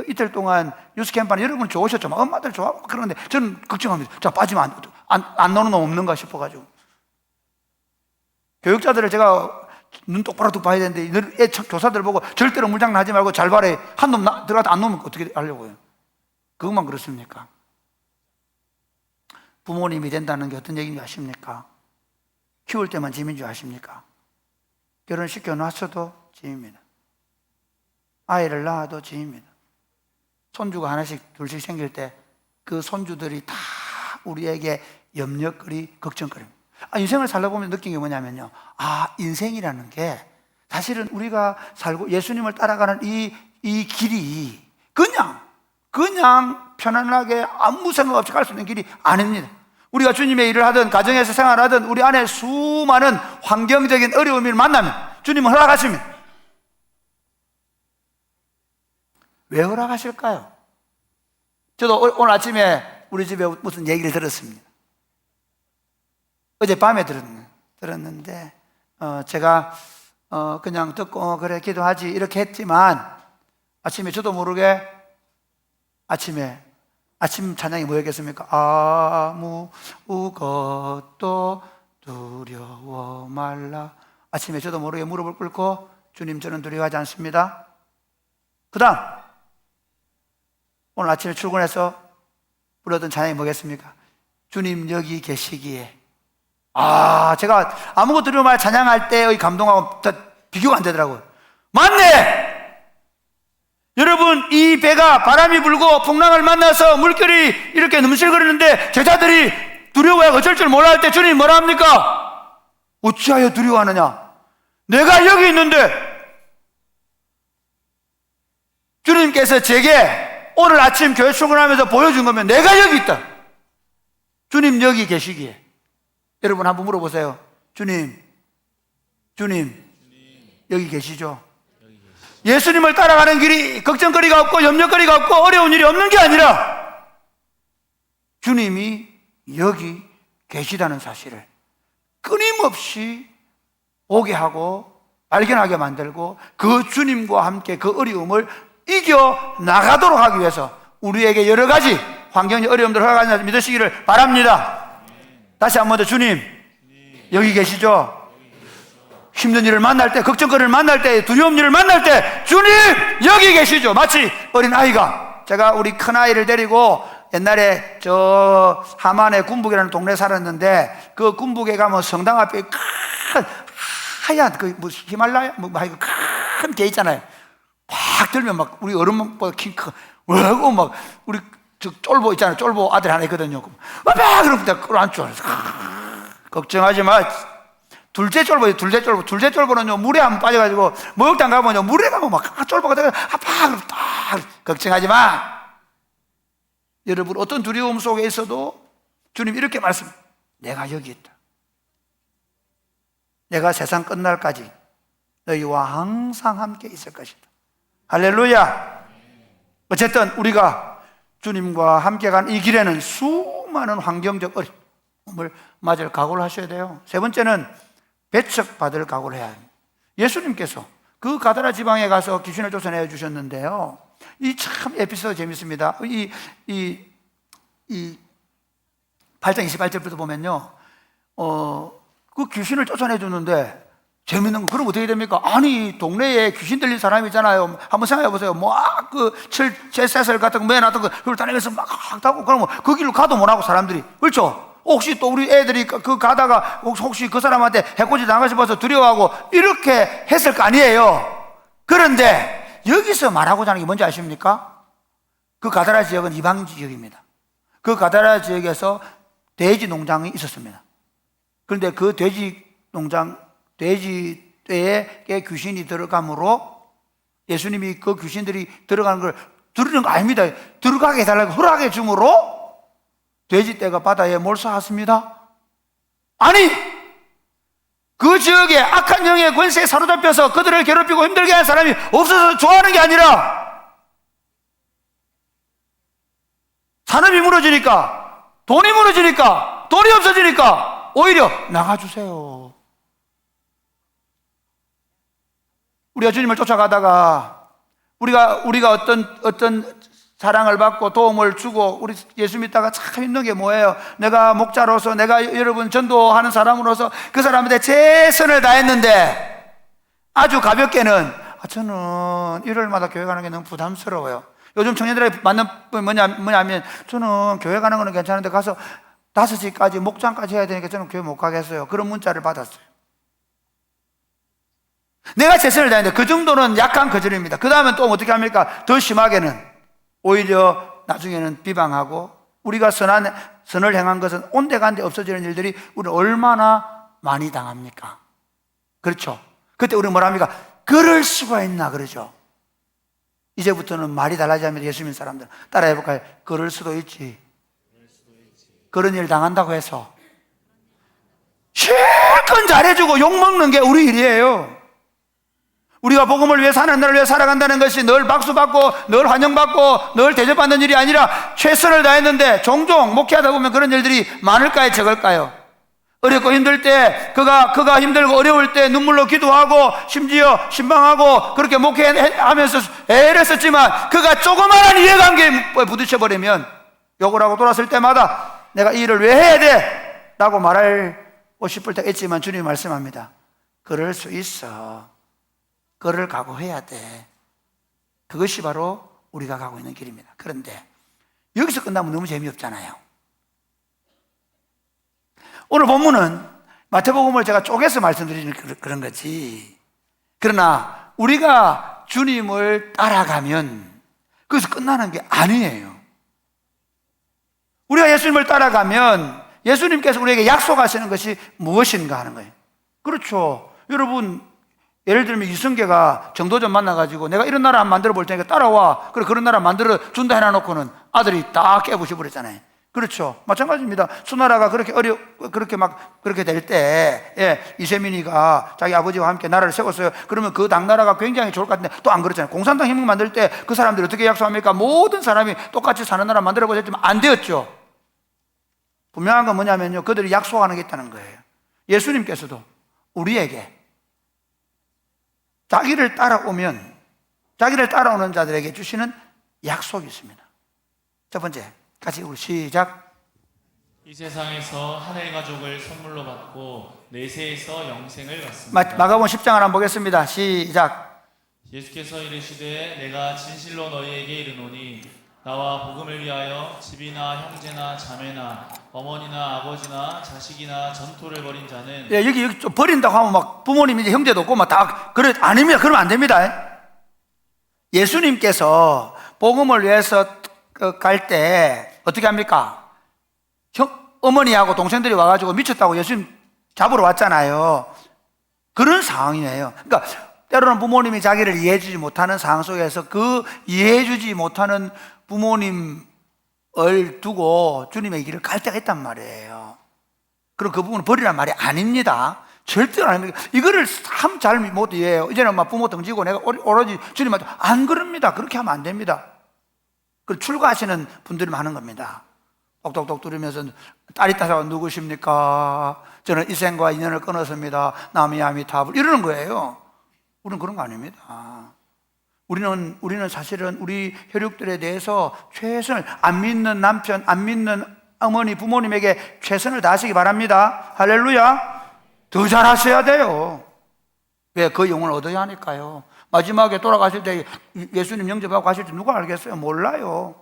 이틀 동안 유스 캠프는 여러분 좋으셨죠? 엄마들 좋아하고 그러는데 저는 걱정합니다. 자, 빠지면 안 노는 놈 없는가 싶어가지고. 교육자들을 제가 눈 똑바로 두고 봐야 되는데, 교사들 보고 절대로 물장난 하지 말고 잘 봐라, 한 놈 들어가다 안 놓으면 어떻게 하려고요? 그것만 그렇습니까? 부모님이 된다는 게 어떤 얘기인지 아십니까? 키울 때만 짐인 줄 아십니까? 결혼시켜 놨어도 짐입니다. 아이를 낳아도 짐입니다. 손주가 하나씩 둘씩 생길 때 그 손주들이 다 우리에게 염려거리, 걱정거리입니다. 인생을 살다 보면 느낀 게 뭐냐면요, 인생이라는 게 사실은 우리가 살고 예수님을 따라가는 이 길이 그냥 편안하게 아무 생각 없이 갈 수 있는 길이 아닙니다. 우리가 주님의 일을 하든 가정에서 생활하든 우리 안에 수많은 환경적인 어려움을 만나면 주님은 허락하십니다. 왜 허락하실까요? 저도 오늘 아침에 우리 집에 무슨 얘기를 들었습니다. 어젯밤에 들었는데 제가 그냥 듣고 그래 기도하지 이렇게 했지만 아침에 저도 모르게 아침 찬양이 뭐였겠습니까? 아무것도 두려워 말라. 아침에 저도 모르게 무릎을 꿇고 주님 저는 두려워하지 않습니다. 그 다음 오늘 아침에 출근해서 부르던 찬양이 뭐겠습니까? 주님 여기 계시기에. 제가 아무것도 두려워 말 찬양할 때의 감동하고 비교가 안 되더라고요. 맞네! 여러분, 이 배가 바람이 불고 풍랑을 만나서 물결이 이렇게 넘실거리는데 제자들이 두려워야 어쩔 줄 몰라 할 때 주님 뭐라 합니까? 어찌하여 두려워하느냐? 내가 여기 있는데 주님께서 제게 오늘 아침 교회 출근하면서 보여준 거면 내가 여기 있다. 주님 여기 계시기에. 여러분 한번 물어보세요. 주님 여기 계시죠? 예수님을 따라가는 길이 걱정거리가 없고 염려거리가 없고 어려운 일이 없는 게 아니라 주님이 여기 계시다는 사실을 끊임없이 보게 하고 발견하게 만들고 그 주님과 함께 그 어려움을 이겨 나가도록 하기 위해서 우리에게 여러 가지 환경의 어려움들을 허락하지 믿으시기를 바랍니다. 다시 한 번 더 주님 여기 계시죠? 힘든 일을 만날 때, 걱정거리를 만날 때, 두려운 일을 만날 때 주님 여기 계시죠. 마치 어린아이가, 제가 우리 큰아이를 데리고 옛날에 저 하만의 군북이라는 동네에 살았는데 그 군북에 가면 성당 앞에 큰 하얀 뭐 히말라야 큰 게 있잖아요. 팍 들면 막 우리 어른보다 키 크, 왜고 막 우리 저 쫄보 있잖아요. 쫄보 아들 하나 있거든요. 막 그러면 내가 끌어안죠. 걱정하지 마. 둘째 쫄보는요 물에 한번 빠져가지고 목욕탕 가면요 물에 가면 막 쫄보가 되고 걱정하지 마. 여러분 어떤 두려움 속에 있어도 주님 이렇게 말씀, 내가 여기 있다. 내가 세상 끝날까지 너희와 항상 함께 있을 것이다. 할렐루야. 어쨌든 우리가 주님과 함께 간 이 길에는 수많은 환경적 어려움을 맞을 각오를 하셔야 돼요. 세 번째는 배척받을 각오를 해야 합니다. 예수님께서 그 가다라 지방에 가서 귀신을 쫓아내 주셨는데요. 이 참 에피소드 재밌습니다. 이 8장 28절부터 보면요. 그 귀신을 쫓아내 주는데 재밌는 건 그럼 어떻게 됩니까? 아니 동네에 귀신 들린 사람이 있잖아요. 한번 생각해 보세요. 그 쇠사슬 같은 거 매놨던 거 그걸 다니면서 막 타고 그러면 그 길로 가도 못하고 사람들이, 그렇죠? 혹시 또 우리 애들이 그 가다가 혹시 그 사람한테 해코지 당하고 싶어서 두려워하고 이렇게 했을 거 아니에요. 그런데 여기서 말하고자 하는 게 뭔지 아십니까? 그 가다라 지역은 이방 지역입니다. 그 가다라 지역에서 돼지 농장이 있었습니다. 그런데 그 돼지떼에 귀신이 들어가므로 예수님이 그 귀신들이 들어가는 걸 두르는 거 아닙니다. 들어가게 해달라고 허락해 주므로 돼지떼가 바다에 몰수했습니다. 아니 그 지역에 악한 영의 권세에 사로잡혀서 그들을 괴롭히고 힘들게 하는 사람이 없어서 좋아하는 게 아니라 산업이 무너지니까, 돈이 무너지니까, 돈이 없어지니까 오히려 나가주세요. 우리가 주님을 쫓아가다가 우리가 어떤 사랑을 받고 도움을 주고 우리 예수 믿다가 참 힘든 게 뭐예요? 내가 목자로서, 내가 여러분 전도하는 사람으로서 그 사람한테 최선을 다했는데 아주 가볍게는 저는 일요일마다 교회 가는 게 너무 부담스러워요. 요즘 청년들에게 맞는 뭐냐면 저는 교회 가는 거는 괜찮은데 가서 5시까지 목장까지 해야 되니까 저는 교회 못 가겠어요. 그런 문자를 받았어요. 내가 최선을 다했는데 그 정도는 약한 거절입니다. 그 다음엔 또 어떻게 합니까? 더 심하게는 오히려 나중에는 비방하고, 우리가 선을 행한 것은 온데간데 없어지는 일들이 우리는 얼마나 많이 당합니까? 그렇죠? 그때 우리는 뭐라 합니까? 그럴 수가 있나 그러죠. 이제부터는 말이 달라집니다. 예수 믿는 사람들 따라해볼까요? 그럴 수도 있지. 그런 일 당한다고 해서 실컷 잘해주고 욕먹는 게 우리 일이에요. 우리가 복음을 위해 사는 나를 위해 살아간다는 것이 늘 박수받고 늘 환영받고 늘 대접받는 일이 아니라 최선을 다했는데 종종 목회하다 보면 그런 일들이 많을까요, 적을까요? 어렵고 힘들 때 그가 힘들고 어려울 때 눈물로 기도하고 심지어 신방하고 그렇게 목회하면서 애를 썼지만 그가 조그마한 이해관계에 부딪혀버리면 욕을 하고 돌았을 때마다 내가 이 일을 왜 해야 돼? 라고 말하고 싶을 때가 있지만 주님이 말씀합니다. 그럴 수 있어. 그를 각오해야 돼. 그것이 바로 우리가 가고 있는 길입니다. 그런데 여기서 끝나면 너무 재미없잖아요. 오늘 본문은 마태복음을 제가 쪼개서 말씀드리는 그런 거지. 그러나 우리가 주님을 따라가면 그것이 끝나는 게 아니에요. 우리가 예수님을 따라가면 예수님께서 우리에게 약속하시는 것이 무엇인가 하는 거예요. 그렇죠. 여러분, 예를 들면 이성계가 정도전 만나가지고 내가 이런 나라 한번 만들어 볼 테니까 따라와. 그래, 그런 나라 만들어 준다 해놔놓고는 아들이 딱 깨부셔버렸잖아요. 그렇죠. 마찬가지입니다. 수나라가 그렇게 될 때, 예, 이세민이가 자기 아버지와 함께 나라를 세웠어요. 그러면 그 당나라가 굉장히 좋을 것 같은데 또 안 그렇잖아요. 공산당 혁명 만들 때 그 사람들이 어떻게 약속합니까? 모든 사람이 똑같이 사는 나라 만들어 보자 했지만 안 되었죠. 분명한 건 뭐냐면요. 그들이 약속하는 게 있다는 거예요. 예수님께서도 우리에게 자기를 따라오는 자들에게 주시는 약속이 있습니다. 첫 번째, 같이 우리 시작. 이 세상에서 하늘 가족을 선물로 받고 내세에서 영생을 받습니다. 마가복음 10장을 한번 보겠습니다. 시작. 예수께서 이르시되 내가 진실로 너희에게 이르노니 나와 복음을 위하여 집이나 형제나 자매나 어머니나 아버지나 자식이나 전토를 벌인 자는, 예, 여기 좀 버린다고 하면 막 부모님이 이제 형제도 없고 막 다 그래 아닙니다. 그러면 안 됩니다. 예수님께서 복음을 위해서 갈 때 어떻게 합니까? 어머니하고 동생들이 와가지고 미쳤다고 예수님 잡으러 왔잖아요. 그런 상황이에요. 그러니까 때로는 부모님이 자기를 이해해주지 못하는 상황 속에서 그 이해해주지 못하는 부모님을 두고 주님의 길을 갈 때가 있단 말이에요. 그럼 그 부분은 버리란 말이 아닙니다. 절대로 아닙니다. 이거를 참 잘 못 이해해요. 이제는 막 부모 등지고 내가 오로지 주님한테 안 그럽니다. 그렇게 하면 안 됩니다. 그 출가하시는 분들이 많은 겁니다. 똑똑똑 두르면서 딸이 따사가 누구십니까? 저는 이 생과 인연을 끊었습니다. 나미아미타불 이러는 거예요. 우리는 그런 거 아닙니다. 우리는 사실은 우리 혈육들에 대해서 최선을, 안 믿는 남편, 안 믿는 어머니, 부모님에게 최선을 다하시기 바랍니다. 할렐루야. 더 잘하셔야 돼요. 왜? 그 영혼을 얻어야 하니까요. 마지막에 돌아가실 때 예수님 영접하고 가실 때 누가 알겠어요? 몰라요.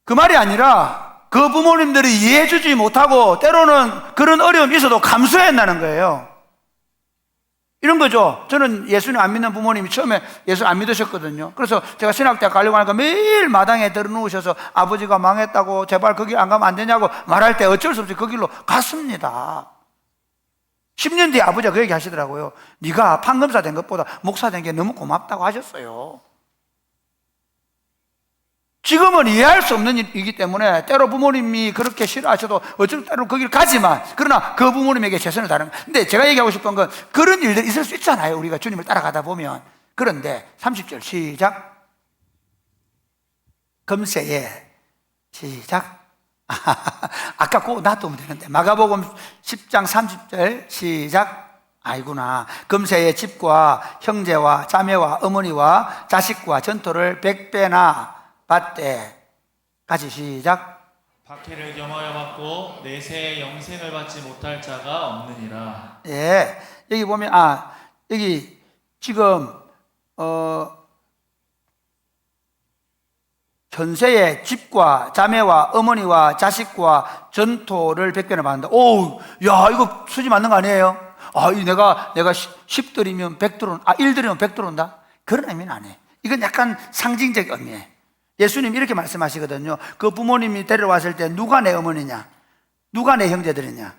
그 말이 아니라 그 부모님들이 이해해주지 못하고 때로는 그런 어려움이 있어도 감수해낸다는 거예요. 이런 거죠. 저는 예수님 안 믿는 부모님이 처음에 예수 안 믿으셨거든요. 그래서 제가 신학대학 가려고 하니까 매일 마당에 들어누우셔서 아버지가 망했다고 제발 거기 안 가면 안 되냐고 말할 때 어쩔 수 없이 그 길로 갔습니다. 10년 뒤에 아버지가 그 얘기 하시더라고요. 네가 판검사 된 것보다 목사 된 게 너무 고맙다고 하셨어요. 지금은 이해할 수 없는 일이기 때문에 때로 부모님이 그렇게 싫어하셔도 어쩔 때로 거기를 가지만, 그러나 그 부모님에게 최선을 다하는 거예요. 근데 제가 얘기하고 싶은 건 그런 일들이 있을 수 있잖아요. 우리가 주님을 따라가다 보면. 그런데 30절 시작. 금세에 시작. 아까 그거 놔두면 되는데 마가복음 10장 30절 시작. 아이구나. 금세에 집과 형제와 자매와 어머니와 자식과 전토를 100배나 받되. 같이 시작. 박해를 겸하여 받고 내세의 영생을 받지 못할 자가 없느니라. 예, 여기 보면 여기 지금 현세의 집과 자매와 어머니와 자식과 전토를 100배나 받는다. 오, 야, 이거 수지 맞는 거 아니에요? 내가 10 들이면 100 들어온다. 1 들이면 100 들어온다. 그런 의미는 아니에요. 이건 약간 상징적 의미예요. 예수님 이렇게 말씀하시거든요. 그 부모님이 데려왔을 때 누가 내 어머니냐? 누가 내 형제들이냐?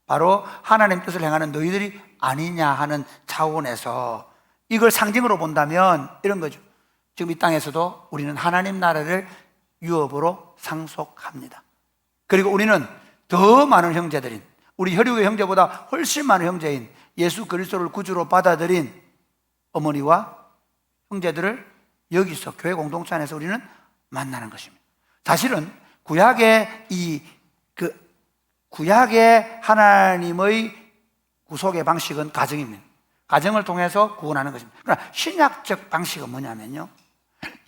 바로 하나님 뜻을 행하는 너희들이 아니냐 하는 차원에서 이걸 상징으로 본다면 이런 거죠. 지금 이 땅에서도 우리는 하나님 나라를 유업으로 상속합니다. 그리고 우리는 더 많은 형제들인 우리 혈육의 형제보다 훨씬 많은 형제인 예수 그리스도를 구주로 받아들인 어머니와 형제들을 여기서 교회 공동체 안에서 우리는 만나는 것입니다. 사실은 구약의 하나님의 구속의 방식은 가정입니다. 가정을 통해서 구원하는 것입니다. 그러나 신약적 방식은 뭐냐면요,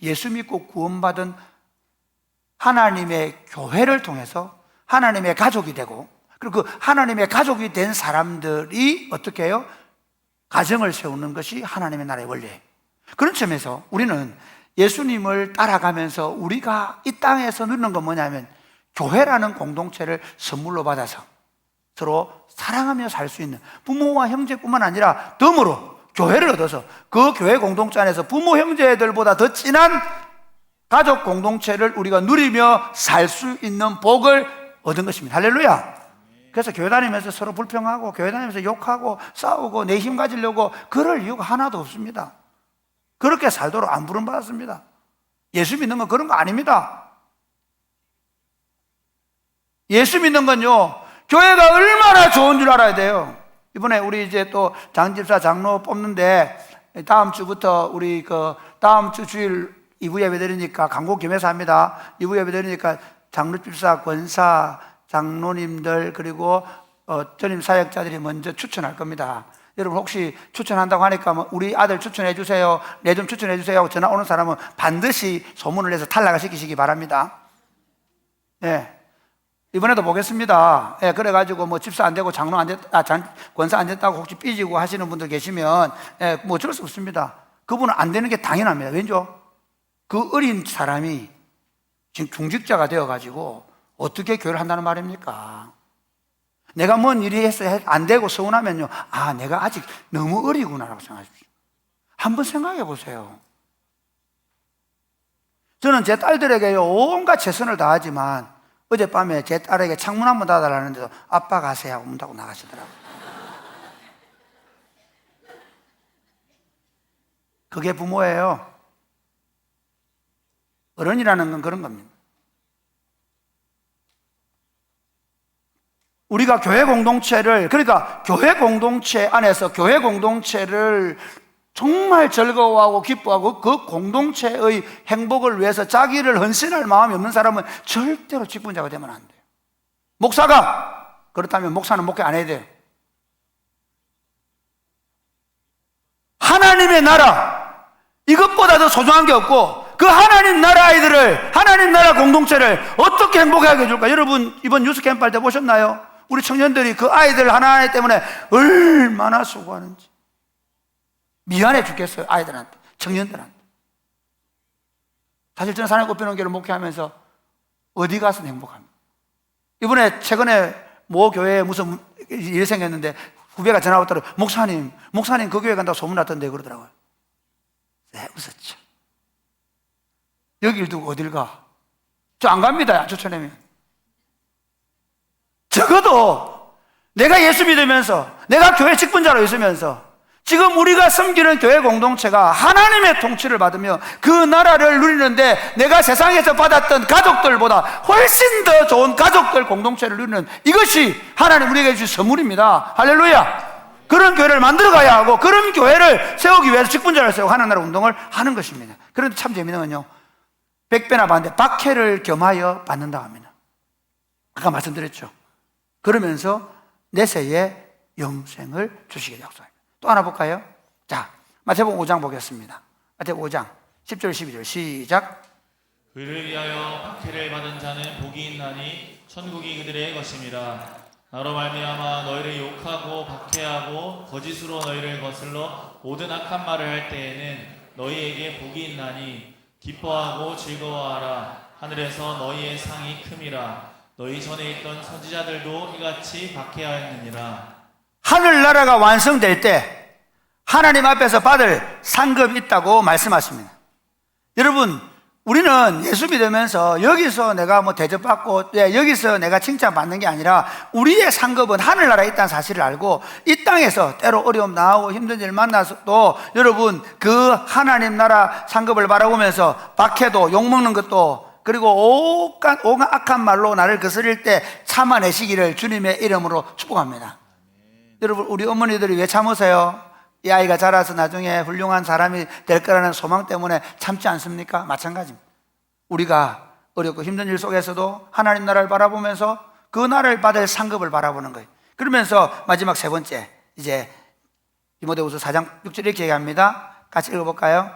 예수 믿고 구원받은 하나님의 교회를 통해서 하나님의 가족이 되고, 그리고 그 하나님의 가족이 된 사람들이 어떻게 해요? 가정을 세우는 것이 하나님의 나라의 원리예요. 그런 점에서 우리는 예수님을 따라가면서 우리가 이 땅에서 누리는 건 뭐냐면 교회라는 공동체를 선물로 받아서 서로 사랑하며 살 수 있는 부모와 형제뿐만 아니라 덤으로 교회를 얻어서 그 교회 공동체 안에서 부모 형제들보다 더 진한 가족 공동체를 우리가 누리며 살 수 있는 복을 얻은 것입니다. 할렐루야. 그래서 교회 다니면서 서로 불평하고 교회 다니면서 욕하고 싸우고 내 힘 가지려고 그럴 이유가 하나도 없습니다. 그렇게 살도록 안 부름받았습니다. 예수 믿는 건 그런 거 아닙니다. 예수 믿는 건요, 교회가 얼마나 좋은 줄 알아야 돼요. 이번에 우리 이제 또 장집사 장로 뽑는데 다음 주부터 우리 다음 주 주일 2부 예배 드리니까 광고 겸해서 합니다. 2부 예배 드리니까 장로 집사, 권사, 장로님들 그리고 전임 사역자들이 먼저 추천할 겁니다. 여러분 혹시 추천한다고 하니까 우리 아들 추천해 주세요, 내 좀 추천해 주세요 하고 전화 오는 사람은 반드시 소문을 내서 탈락을 시키시기 바랍니다. 네. 이번에도 보겠습니다. 예, 그래가지고 뭐 집사 안 되고 장로 안 됐다, 권사 안 됐다고 혹시 삐지고 하시는 분들 계시면, 예, 뭐 어쩔 수 없습니다. 그분은 안 되는 게 당연합니다. 왠죠? 그 어린 사람이 지금 중직자가 되어가지고 어떻게 교회를 한다는 말입니까? 내가 뭔 일이 해서 안 되고 서운하면요, 아, 내가 아직 너무 어리구나라고 생각하십시오. 한번 생각해 보세요. 저는 제 딸들에게 온갖 최선을 다하지만 어젯밤에 제 딸에게 창문 한번 닫아달라는데도 아빠 가세요 하고 문 닫고 나가시더라고요. 그게 부모예요. 어른이라는 건 그런 겁니다. 우리가 교회 공동체를, 그러니까 교회 공동체 안에서 교회 공동체를 정말 즐거워하고 기뻐하고 그 공동체의 행복을 위해서 자기를 헌신할 마음이 없는 사람은 절대로 직분자가 되면 안 돼요. 목사가 그렇다면 목사는 목회 안 해야 돼요. 하나님의 나라, 이것보다 더 소중한 게 없고 그 하나님 나라 아이들을, 하나님 나라 공동체를 어떻게 행복하게 해줄까? 여러분 이번 뉴스 캠프 할 때 보셨나요? 우리 청년들이 그 아이들 하나하나 때문에 얼마나 수고하는지. 미안해 죽겠어요. 아이들한테, 청년들한테. 사실 저는 사랑의 꽃피우는 교회를 목회하면서 어디 가서는 행복합니다. 이번에 최근에 모 교회에 무슨 일이 생겼는데 후배가 전화 왔더라고요. 목사님 그 교회 간다고 소문났던데 그러더라고요. 네, 웃었죠. 여길 두고 어딜 가? 저 안 갑니다. 추천하면. 적어도 내가 예수 믿으면서 내가 교회 직분자로 있으면서 지금 우리가 섬기는 교회 공동체가 하나님의 통치를 받으며 그 나라를 누리는데 내가 세상에서 받았던 가족들보다 훨씬 더 좋은 가족들 공동체를 누리는 이것이 하나님 우리에게 주신 선물입니다. 할렐루야. 그런 교회를 만들어 가야 하고 그런 교회를 세우기 위해서 직분자를 세우고 하나님 나라 운동을 하는 것입니다. 그런데 참 재미있는 건요, 100배나 받는데 박해를 겸하여 받는다고 합니다. 아까 말씀드렸죠. 그러면서 내세에 영생을 주시게 약속합니다. 또 하나 볼까요? 자, 마태복음 5장 보겠습니다. 마태복음 5장 10절 12절 시작. 그를 위하여 박해를 받은 자는 복이 있나니 천국이 그들의 것임이라. 나로 말미암아 너희를 욕하고 박해하고 거짓으로 너희를 거슬러 모든 악한 말을 할 때에는 너희에게 복이 있나니 기뻐하고 즐거워하라. 하늘에서 너희의 상이 큼이라. 너희 전에 있던 선지자들도 이같이 박해하였느니라. 하늘나라가 완성될 때 하나님 앞에서 받을 상급이 있다고 말씀하십니다. 여러분, 우리는 예수 믿으면서 여기서 내가 뭐 대접받고 여기서 내가 칭찬받는 게 아니라 우리의 상급은 하늘나라에 있다는 사실을 알고 이 땅에서 때로 어려움 나오고 힘든 일 만나서도 여러분 그 하나님 나라 상급을 바라보면서 박해도 욕먹는 것도 그리고 온갖 악한 말로 나를 거스릴 때 참아내시기를 주님의 이름으로 축복합니다. 여러분, 우리 어머니들이 왜 참으세요? 이 아이가 자라서 나중에 훌륭한 사람이 될 거라는 소망 때문에 참지 않습니까? 마찬가지입니다. 우리가 어렵고 힘든 일 속에서도 하나님 나라를 바라보면서 그 나라를 받을 상급을 바라보는 거예요. 그러면서 마지막 세 번째, 이제 디모데후서 4장 6절 이렇게 얘기합니다. 같이 읽어볼까요?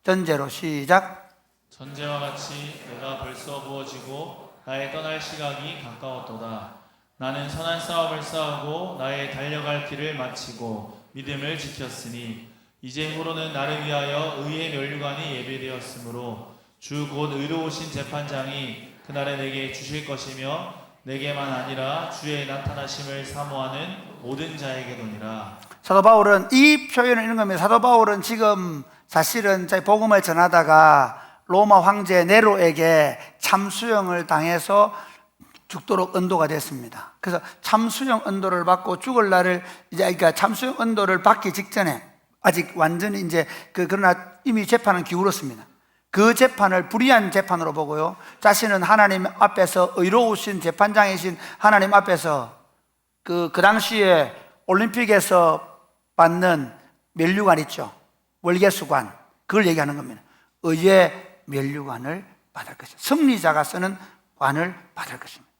전제로 시작. 전제와 같이 내가 벌써 부어지고 나의 떠날 시각이 가까웠도다. 나는 선한 싸움을 싸우고 나의 달려갈 길을 마치고 믿음을 지켰으니 이제후로는 나를 위하여 의의 면류관이 예비되었으므로 주 곧 의로우신 재판장이 그날에 내게 주실 것이며 내게만 아니라 주의 나타나심을 사모하는 모든 자에게도니라. 사도 바울은 이 표현을 읽는 겁니다. 사도 바울은 지금 사실은 자기 복음을 전하다가 로마 황제 네로에게 참수형을 당해서 죽도록 언도가 됐습니다. 그래서 참수형 언도를 받고 죽을 날을 그러니까 참수형 언도를 받기 직전에 아직 완전히 그러나 이미 재판은 기울었습니다. 그 재판을 불의한 재판으로 보고요. 자신은 하나님 앞에서 의로우신 재판장이신 하나님 앞에서 그 당시에 올림픽에서 받는 면류관 있죠. 월계수관. 그걸 얘기하는 겁니다. 의의 면류관을 받을 것이다. 승리자가 쓰는 관을 받을 것입니다.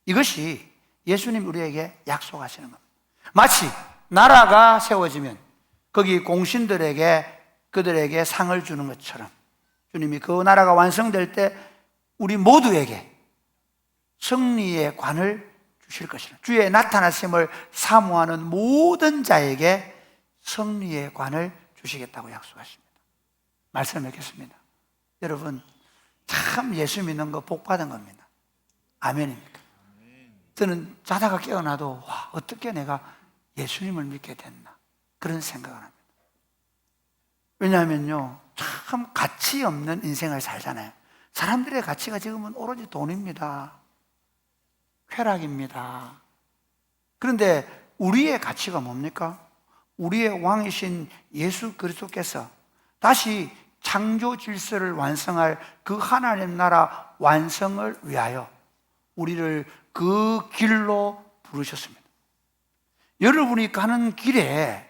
이것이 예수님 우리에게 약속하시는 겁니다. 마치 나라가 세워지면 거기 공신들에게 그들에게 상을 주는 것처럼 주님이 그 나라가 완성될 때 우리 모두에게 승리의 관을 주실 것이라. 주의 나타나심을 사모하는 모든 자에게 승리의 관을 주시겠다고 약속하십니다. 말씀을 맺겠습니다. 여러분, 참 예수 믿는 거 복 받은 겁니다. 아멘입니까? 저는 자다가 깨어나도 와, 어떻게 내가 예수님을 믿게 됐나 그런 생각을 합니다. 왜냐하면요, 참 가치 없는 인생을 살잖아요. 사람들의 가치가 지금은 오로지 돈입니다. 쾌락입니다. 그런데 우리의 가치가 뭡니까? 우리의 왕이신 예수 그리스도께서 다시 창조 질서를 완성할 그 하나님 나라 완성을 위하여 우리를 그 길로 부르셨습니다. 여러분이 가는 길에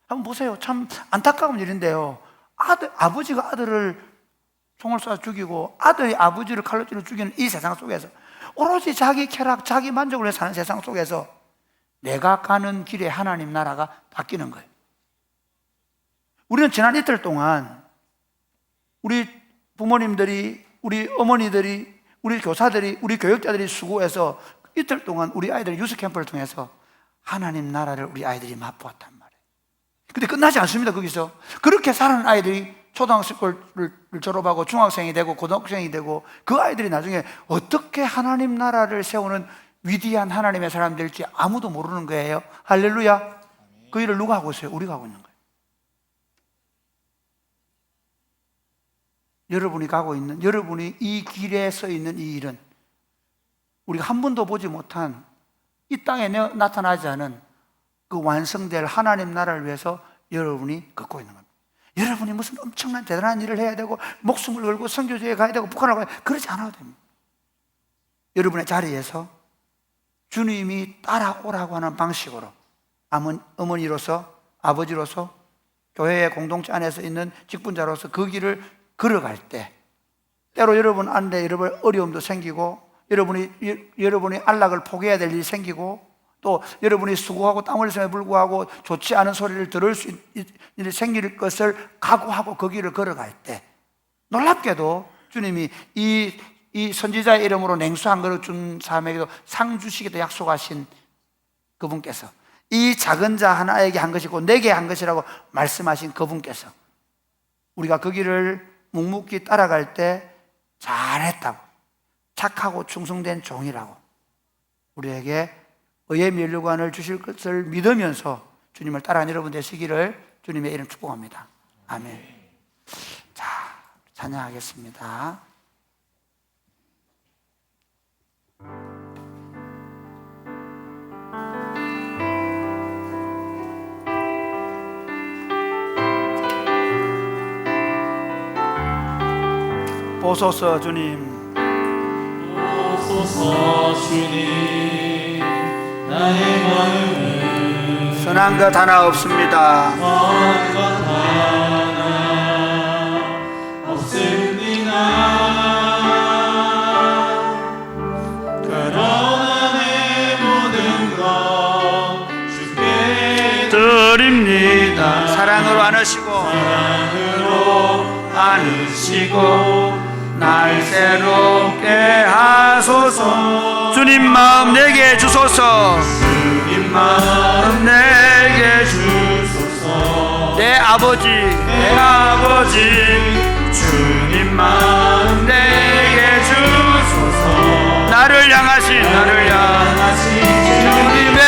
한번 보세요. 참 안타까운 일인데요. 아버지가 아들을 총을 쏴 죽이고 아들이 아버지를 칼로 찔러 죽이는 이 세상 속에서 오로지 자기 쾌락, 자기 만족을 위해 사는 세상 속에서 내가 가는 길에 하나님 나라가 바뀌는 거예요. 우리는 지난 이틀 동안 우리 부모님들이, 우리 어머니들이, 우리 교사들이, 우리 교육자들이 수고해서 이틀 동안 우리 아이들 유스 캠프를 통해서 하나님 나라를 우리 아이들이 맛보았단 말이에요. 근데 끝나지 않습니다. 거기서 그렇게 사는 아이들이 초등학교를 졸업하고 중학생이 되고 고등학생이 되고 그 아이들이 나중에 어떻게 하나님 나라를 세우는 위대한 하나님의 사람 될지 아무도 모르는 거예요. 할렐루야. 그 일을 누가 하고 있어요? 우리가 하고 있는 거예요. 여러분이 가고 있는, 여러분이 이 길에 서 있는 이 일은 우리가 한 번도 보지 못한 이 땅에 나타나지 않은 그 완성될 하나님 나라를 위해서 여러분이 걷고 있는 겁니다. 여러분이 무슨 엄청난 대단한 일을 해야 되고 목숨을 걸고 선교지에 가야 되고 북한을 가야 되고 그러지 않아도 됩니다. 여러분의 자리에서 주님이 따라오라고 하는 방식으로 어머니로서, 아버지로서, 교회의 공동체 안에서 있는 직분자로서 그 길을 걸어갈 때 때로 여러분 안에 여러분 어려움도 생기고 여러분이 안락을 포기해야 될 일이 생기고 또 여러분이 수고하고 땀 흘렸음에 불구하고 좋지 않은 소리를 들을 수 일이 생길 것을 각오하고 그 길을 걸어갈 때 놀랍게도 주님이 이 선지자의 이름으로 냉수 한 그릇 준 사람에게도 상 주시기도 약속하신 그분께서 이 작은 자 하나에게 한 것이고 내게 한 것이라고 말씀하신 그분께서 우리가 그 길을 묵묵히 따라갈 때 잘했다고 착하고 충성된 종이라고 우리에게 의의 면류관을 주실 것을 믿으면서 주님을 따라가는 여러분 되시기를 주님의 이름 축복합니다. 아멘. 자, 찬양하겠습니다. 보소서 주님. 보소서 주님, 나의 마음은 선한 것 하나 없습니다. 선한 것 하나 없습니다. 그러나 내 모든 것 주께 드립니다. 사랑으로 안으시고 사랑으로 안으시고 날 새롭게 하소서. 주님 마음 내게 주소서. 주님 마음 내게 주소서. 내 아버지 내 아버지 주님 마음 내게 주소서. 나를 향하신 향하신 주님의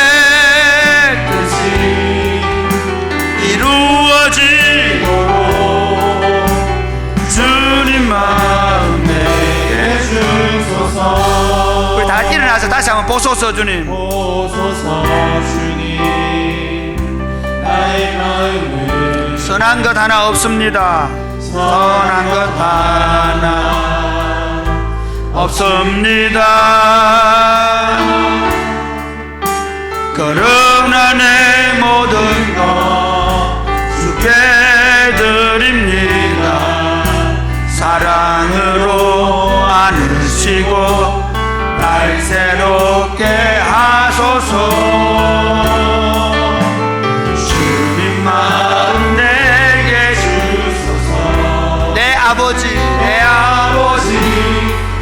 뜻이 이루어지도록 주님 마음 내게 주소서. 우리 다 일어나서 다시 한번 보소서. 주님 보소서 주님, 나의 마음을 선한 것 하나 없습니다. 선한 것 하나 없습니다. 그러나 내 모든 것 주께 드립니다. 사랑으로 안으시고 날 새롭게 하소서. 주님 마음 내게 주소서. 내 아버지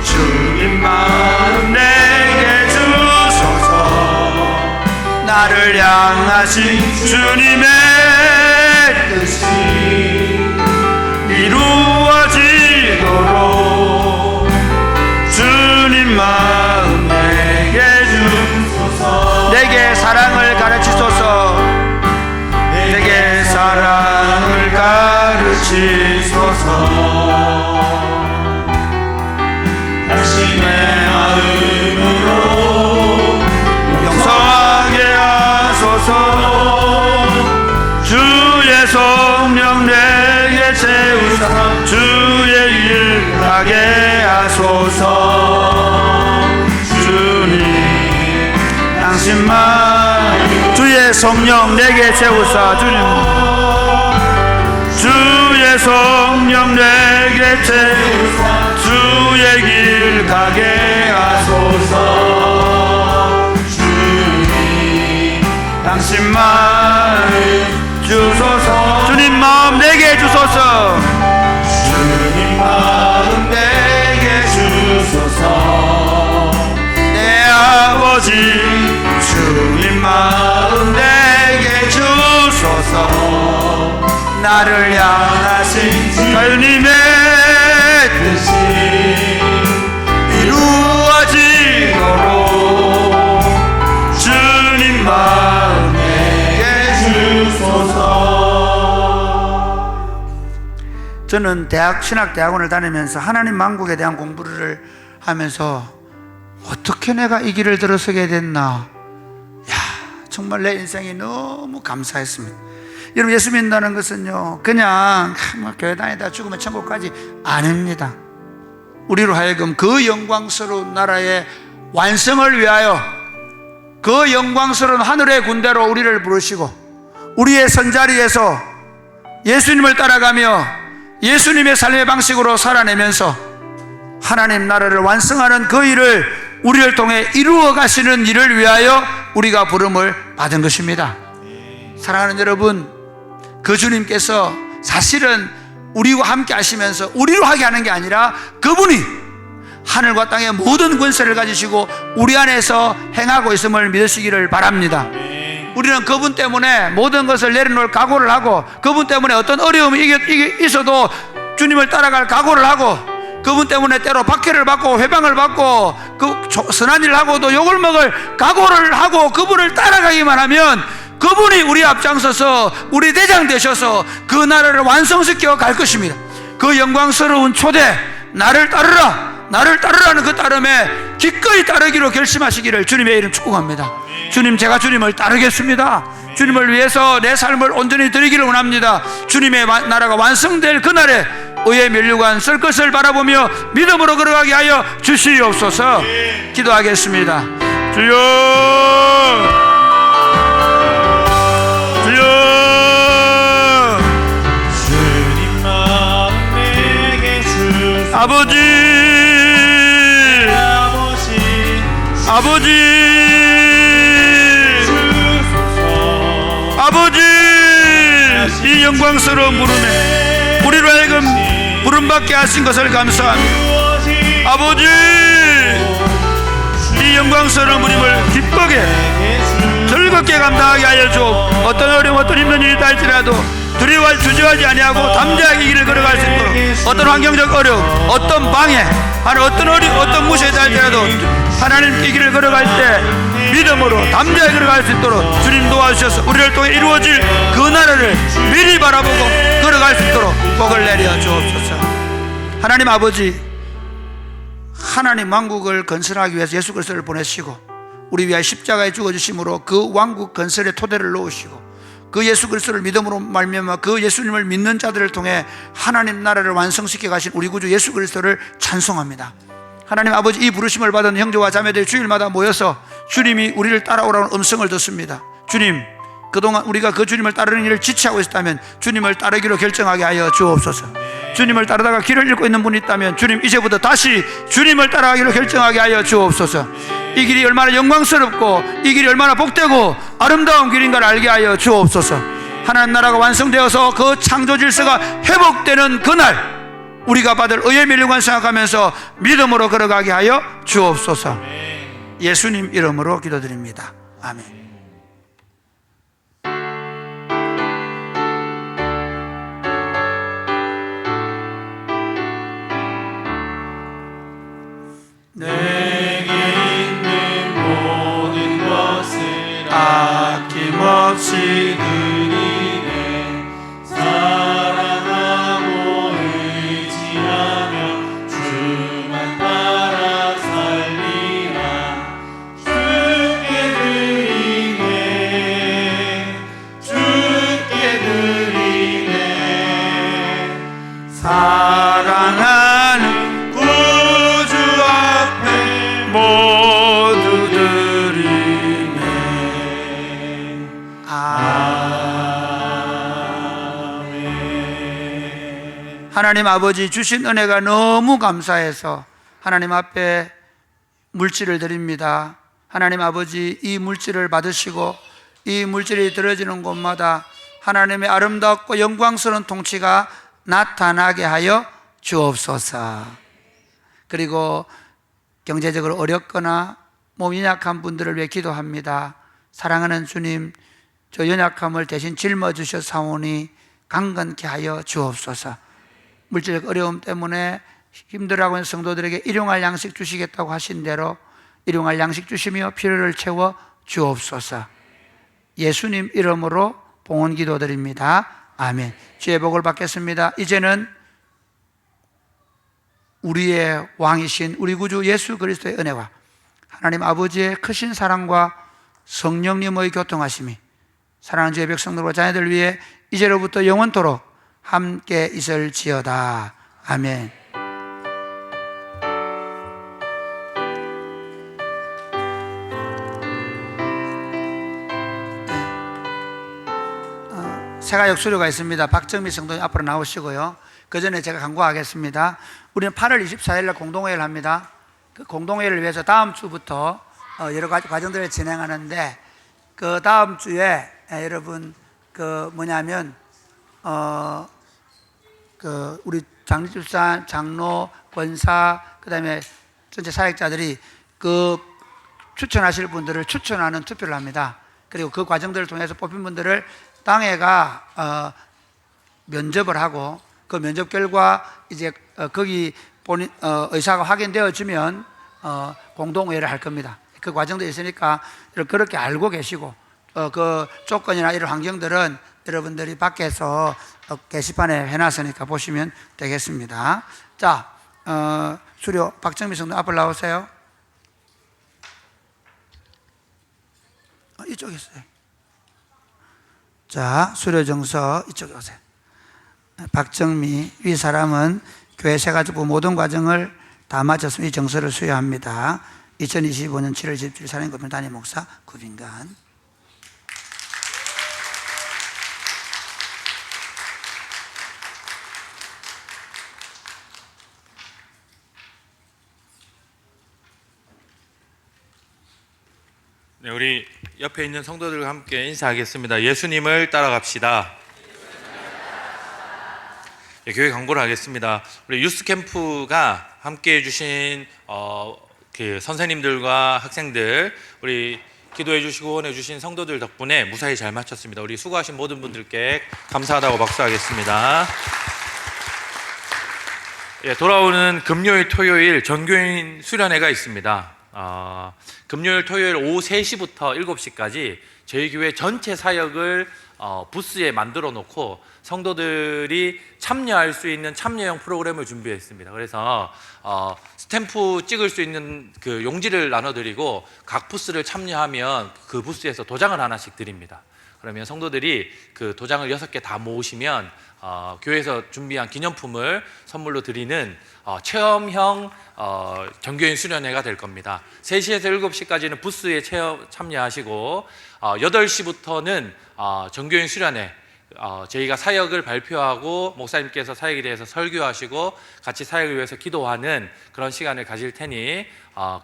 주님 마음 내게 주소서. 나를 향하신 주님의 뜻이 이루어지도록 주님 마음 내게 주소서. 내게 사랑을 가르치소서. 내게 사랑을 가르치소서. 당신의 마음으로 용서하게 하소서. 주의 성령 내게 채우사 주의 일 하게 하소서. 주님 당신만 주의 성령 내게 채우사. 주의 성령 내게 채우사 주의 길 가게 하소서. 주님 당신만 주소서. 주님 마음 내게 주소서. 주님 마음 내게 주소서. 내 아버지 주님 마음 내게 주소서. 나를 향하신 주님의 뜻이 이루어지도록 주님 마음 내게 주소서. 저는 신학대학원을 다니면서 하나님 만국에 대한 공부를 하면서 어떻게 내가 이 길을 들어서게 됐나, 정말 내 인생이 너무 감사했습니다. 여러분, 예수 믿는다는 것은요 그냥 교회 다니다 죽으면 천국까지 아닙니다. 우리로 하여금 그 영광스러운 나라의 완성을 위하여 그 영광스러운 하늘의 군대로 우리를 부르시고 우리의 선자리에서 예수님을 따라가며 예수님의 삶의 방식으로 살아내면서 하나님 나라를 완성하는 그 일을 우리를 통해 이루어 가시는 일을 위하여 우리가 부름을 받은 것입니다. 사랑하는 여러분, 그 주님께서 사실은 우리와 함께 하시면서 우리로 하게 하는 게 아니라 그분이 하늘과 땅의 모든 권세를 가지시고 우리 안에서 행하고 있음을 믿으시기를 바랍니다. 우리는 그분 때문에 모든 것을 내려놓을 각오를 하고, 그분 때문에 어떤 어려움이 있어도 주님을 따라갈 각오를 하고, 그분 때문에 때로 박해를 받고 회방을 받고 그 선한 일을 하고도 욕을 먹을 각오를 하고 그분을 따라가기만 하면 그분이 우리 앞장서서 우리 대장 되셔서 그 나라를 완성시켜 갈 것입니다. 그 영광스러운 초대, 나를 따르라, 나를 따르라는 그 따름에 기꺼이 따르기로 결심하시기를 주님의 이름 축복합니다. 주님, 제가 주님을 따르겠습니다. 주님을 위해서 내 삶을 온전히 드리기를 원합니다. 주님의 나라가 완성될 그날에 의의 면류관 쓸 것을 바라보며 믿음으로 걸어가게 하여 주시옵소서. 기도하겠습니다. 주여, 주여. 주님만 내게 주소서. 아버지, 아버지, 아버지, 이 영광스러운 부름에 우리로 하여금 부름받게 하신 것을 감사합니다. 아버지, 이 영광스러운 부름을 기쁘게 즐겁게 감당하게 하여 주옵. 어떤 어려움, 어떤 힘든 일이 할지라도 두려워 주저하지 아니하고 담대하게 길을 걸어갈 수 있도록, 어떤 환경적 어려움, 어떤 방해, 어떤 무시에 할지라도 하나님께 길을 걸어갈 때 믿음으로 담대하게 걸어갈 수 있도록 주님 도와주셔서 우리를 통해 이루어질 그 나라를 미리 바라보고 걸어갈 수 있도록 복을 내려 주옵소서. 하나님 아버지, 하나님 왕국을 건설하기 위해서 예수 그리스도를 보내시고 우리 위하여 십자가에 죽어주심으로 그 왕국 건설의 토대를 놓으시고 그 예수 그리스도를 믿음으로 말미암아 그 예수님을 믿는 자들을 통해 하나님 나라를 완성시켜 가신 우리 구주 예수 그리스도를 찬송합니다. 하나님 아버지, 이 부르심을 받은 형제와 자매들이 주일마다 모여서 주님이 우리를 따라오라는 음성을 듣습니다. 주님, 그동안 우리가 그 주님을 따르는 일을 지체하고 있다면 주님을 따르기로 결정하게 하여 주옵소서. 주님을 따르다가 길을 잃고 있는 분이 있다면 주님, 이제부터 다시 주님을 따라가기로 결정하게 하여 주옵소서. 이 길이 얼마나 영광스럽고 이 길이 얼마나 복되고 아름다운 길인가를 알게 하여 주옵소서. 하나님 나라가 완성되어서 그 창조 질서가 회복되는 그날 우리가 받을 의의 면류관 생각하면서 믿음으로 걸어가게 하여 주옵소서. 예수님 이름으로 기도드립니다. 아멘. 내게 있는 모든 것을 아낌없이 드리네. 사랑하고 의지하며 주만 따라 살리라. 주께 드리네, 주께 드리네. 사랑하는 모두 드리네. 아멘. 하나님 아버지, 주신 은혜가 너무 감사해서 하나님 앞에 물질을 드립니다. 하나님 아버지, 이 물질을 받으시고 이 물질이 들어지는 곳마다 하나님의 아름답고 영광스러운 통치가 나타나게 하여 주옵소서. 그리고 경제적으로 어렵거나 몸이 약한 분들을 위해 기도합니다. 사랑하는 주님, 저 연약함을 대신 짊어주셔 사오니 강건케 하여 주옵소서. 물질적 어려움 때문에 힘들어하고 있는 성도들에게 일용할 양식 주시겠다고 하신 대로 일용할 양식 주시며 필요를 채워 주옵소서. 예수님 이름으로 봉헌 기도드립니다. 아멘. 주의 복을 받겠습니다. 이제는 우리의 왕이신 우리 구주 예수 그리스도의 은혜와 하나님 아버지의 크신 사랑과 성령님의 교통하심이 사랑하는 주의 백성들과 자녀들 위해 이제로부터 영원토록 함께 있을지어다. 아멘. 새가역 수료가 있습니다. 박정미 성도님 앞으로 나오시고요. 그 전에 제가 강구하겠습니다. 우리는 8월 24일 날 공동회의를 합니다. 그 공동회의를 위해서 다음 주부터 여러 가지 과정들을 진행하는데 그 다음 주에 여러분 우리 장립집산, 장로, 권사, 그 다음에 전체 사역자들이 그 추천하실 분들을 추천하는 투표를 합니다. 그리고 그 과정들을 통해서 뽑힌 분들을 당회가 면접을 하고 그 면접 결과 이제 거기 본인 의사가 확인되어지면 공동회의를 할 겁니다. 그 과정도 있으니까 그렇게 알고 계시고 그 조건이나 이런 환경들은 여러분들이 밖에서 게시판에 해놨으니까 보시면 되겠습니다. 자, 수료 박정미 성도 앞으로 나오세요. 이쪽에 있어요. 자, 수료 정서 이쪽에 오세요. 박정미 위 사람은 교회 세가지고 모든 과정을 다 마쳤으면 이 정서를 수여합니다. 2025년 7월 27일 사랑교회 담임 목사 구빈관. 네, 우리 옆에 있는 성도들과 함께 인사하겠습니다. 예수님을 따라갑시다. 네, 교회 광고를 하겠습니다. 우리 유스 캠프가 함께 해주신 그 선생님들과 학생들, 우리 기도해 주시고 후원해 주신 성도들 덕분에 무사히 잘 마쳤습니다. 우리 수고하신 모든 분들께 감사하다고 박수하겠습니다. 예, 돌아오는 금요일, 토요일 전교인 수련회가 있습니다. 금요일, 토요일 오후 3시부터 7시까지 저희 교회 전체 사역을 부스에 만들어 놓고 성도들이 참여할 수 있는 참여형 프로그램을 준비했습니다. 그래서 스탬프 찍을 수 있는 그 용지를 나눠드리고 각 부스를 참여하면 그 부스에서 도장을 하나씩 드립니다. 그러면 성도들이 그 도장을 6개 다 모으시면 교회에서 준비한 기념품을 선물로 드리는 체험형 전교인 수련회가 될 겁니다. 3시에서 7시까지는 부스에 참여하시고 8시부터는 전교인 수련회, 저희가 사역을 발표하고 목사님께서 사역에 대해서 설교하시고 같이 사역을 위해서 기도하는 그런 시간을 가질 테니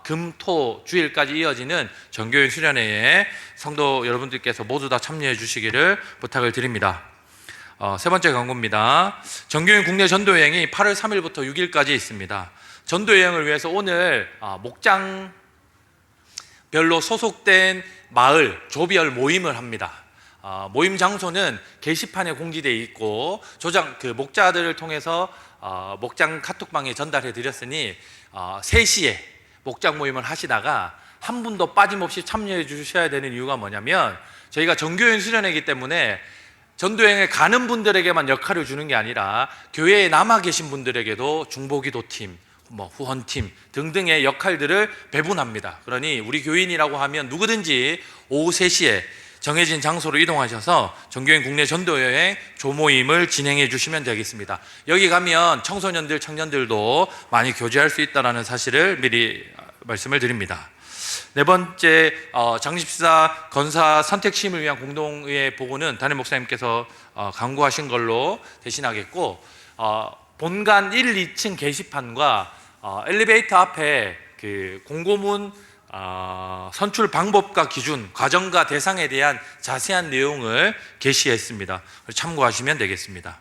금, 토, 주일까지 이어지는 전교인 수련회에 성도 여러분들께서 모두 다 참여해 주시기를 부탁을 드립니다. 세 번째 광고입니다. 전교인 국내 전도여행이 8월 3일부터 6일까지 있습니다. 전도여행을 위해서 오늘 목장별로 소속된 마을, 조별 모임을 합니다. 모임 장소는 게시판에 공지되어 있고 목자들을 통해서 목장 카톡방에 전달해 드렸으니 3시에 목장 모임을 하시다가 한 분도 빠짐없이 참여해 주셔야 되는 이유가 뭐냐면 저희가 전교인 수련회이기 때문에 전도여행에 가는 분들에게만 역할을 주는 게 아니라 교회에 남아 계신 분들에게도 중보기도팀, 후원팀 등등의 역할들을 배분합니다. 그러니 우리 교인이라고 하면 누구든지 오후 3시에 정해진 장소로 이동하셔서 전교인 국내 전도여행 조모임을 진행해 주시면 되겠습니다. 여기 가면 청소년들, 청년들도 많이 교제할 수 있다는 사실을 미리 말씀을 드립니다. 네 번째, 장집사 건사 선택 시임을 위한 공동의회 보고는 담임 목사님께서 강구하신 걸로 대신하겠고, 본관 1, 2층 게시판과 엘리베이터 앞에 그 공고문 선출 방법과 기준, 과정과 대상에 대한 자세한 내용을 게시했습니다. 참고하시면 되겠습니다.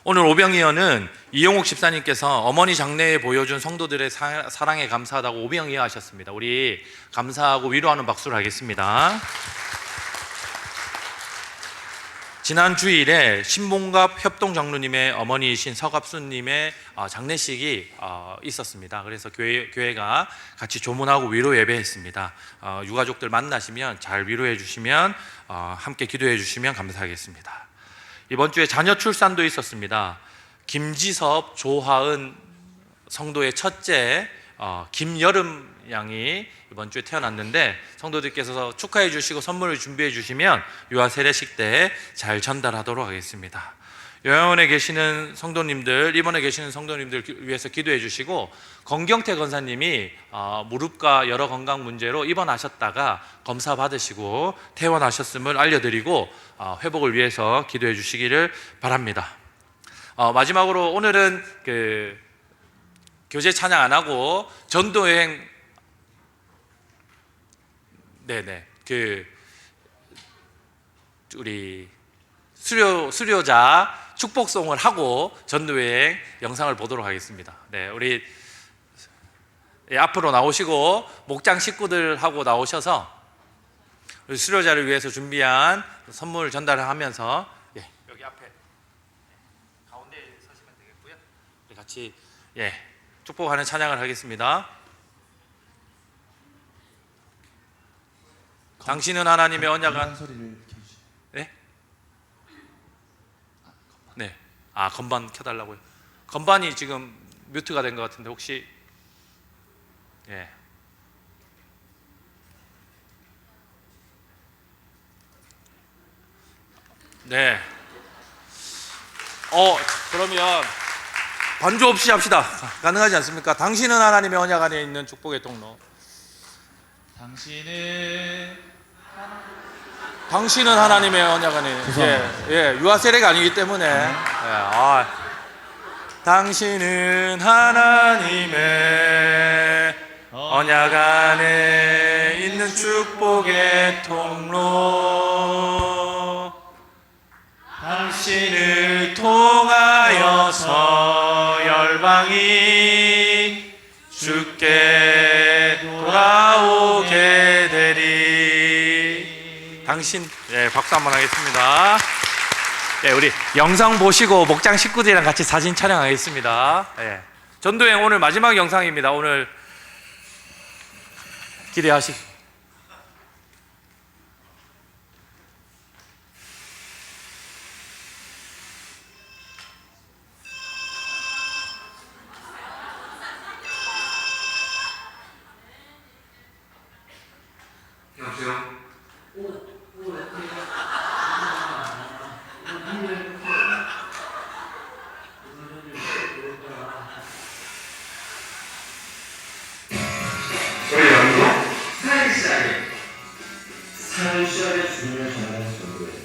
오늘 오병이어는 이용욱 집사님께서 어머니 장례에 보여준 성도들의 사랑에 감사하다고 오병이어 하셨습니다. 우리 감사하고 위로하는 박수를 하겠습니다. 지난 주일에 신봉갑 협동장로님의 어머니이신 서갑수님의 장례식이 있었습니다. 그래서 교회가 같이 조문하고 위로 예배했습니다. 유가족들 만나시면 잘 위로해 주시면 함께 기도해 주시면 감사하겠습니다. 이번 주에 자녀 출산도 있었습니다. 김지섭, 조하은 성도의 첫째 김여름 양이 이번 주에 태어났는데 성도들께서 축하해 주시고 선물을 준비해 주시면 유아 세례식 때 잘 전달하도록 하겠습니다. 요양원에 계시는 성도님들, 입원해 계시는 성도님들 위해서 기도해 주시고, 건경태 권사님이 무릎과 여러 건강 문제로 입원하셨다가 검사 받으시고 퇴원하셨음을 알려드리고 회복을 위해서 기도해 주시기를 바랍니다. 마지막으로 오늘은 교제 찬양 안 하고 전도여행 우리 수료자 축복송을 하고 전도여행 영상을 보도록 하겠습니다. 네, 우리 앞으로 나오시고 목장 식구들하고 나오셔서 우리 수료자를 위해서 준비한 선물 전달을 하면서 여기 앞에 가운데 서시면 되겠고요. 우리 같이 축복하는 찬양을 하겠습니다. 당신은 하나님의 언약한 소리를 네? 네. 건반 켜달라고요. 건반이 지금 뮤트가 된 것 같은데 혹시 네. 그러면 반주 없이 합시다. 가능하지 않습니까? 당신은 하나님의 언약 안에 있는 축복의 통로. 당신은 하나님의 언약 안에. 유아 세례가 아니기 때문에. 당신은 하나님의 언약 안에 있는 축복의 통로. 당신을 통하여서 열방이 주께 돌아오게 되리. 당신, 박수 한번 하겠습니다. 우리 영상 보시고 목장 식구들이랑 같이 사진 촬영하겠습니다. 전도행 오늘 마지막 영상입니다. 오늘 기대하시고. 여보세요? 저희 양도 사일시아에 주님을 전하는 전도예요.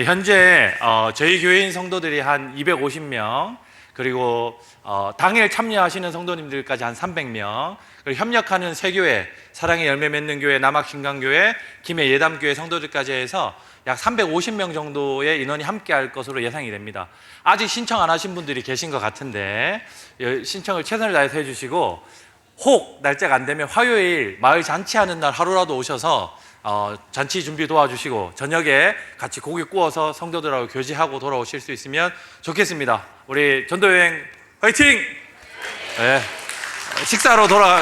현재 저희 교회인 성도들이 한 250명, 그리고 당일 참여하시는 성도님들까지 한 300명, 그리고 협력하는 세 교회, 사랑의 열매 맺는 교회, 남학신강교회, 김해 예담교회 성도들까지 해서 약 350명 정도의 인원이 함께할 것으로 예상이 됩니다. 아직 신청 안 하신 분들이 계신 것 같은데 신청을 최선을 다해서 해주시고, 혹 날짜가 안 되면 화요일 마을 잔치하는 날 하루라도 오셔서 잔치 준비 도와주시고 저녁에 같이 고기 구워서 성도들하고 교제하고 돌아오실 수 있으면 좋겠습니다. 우리 전도여행 화이팅!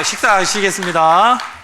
식사하시겠습니다.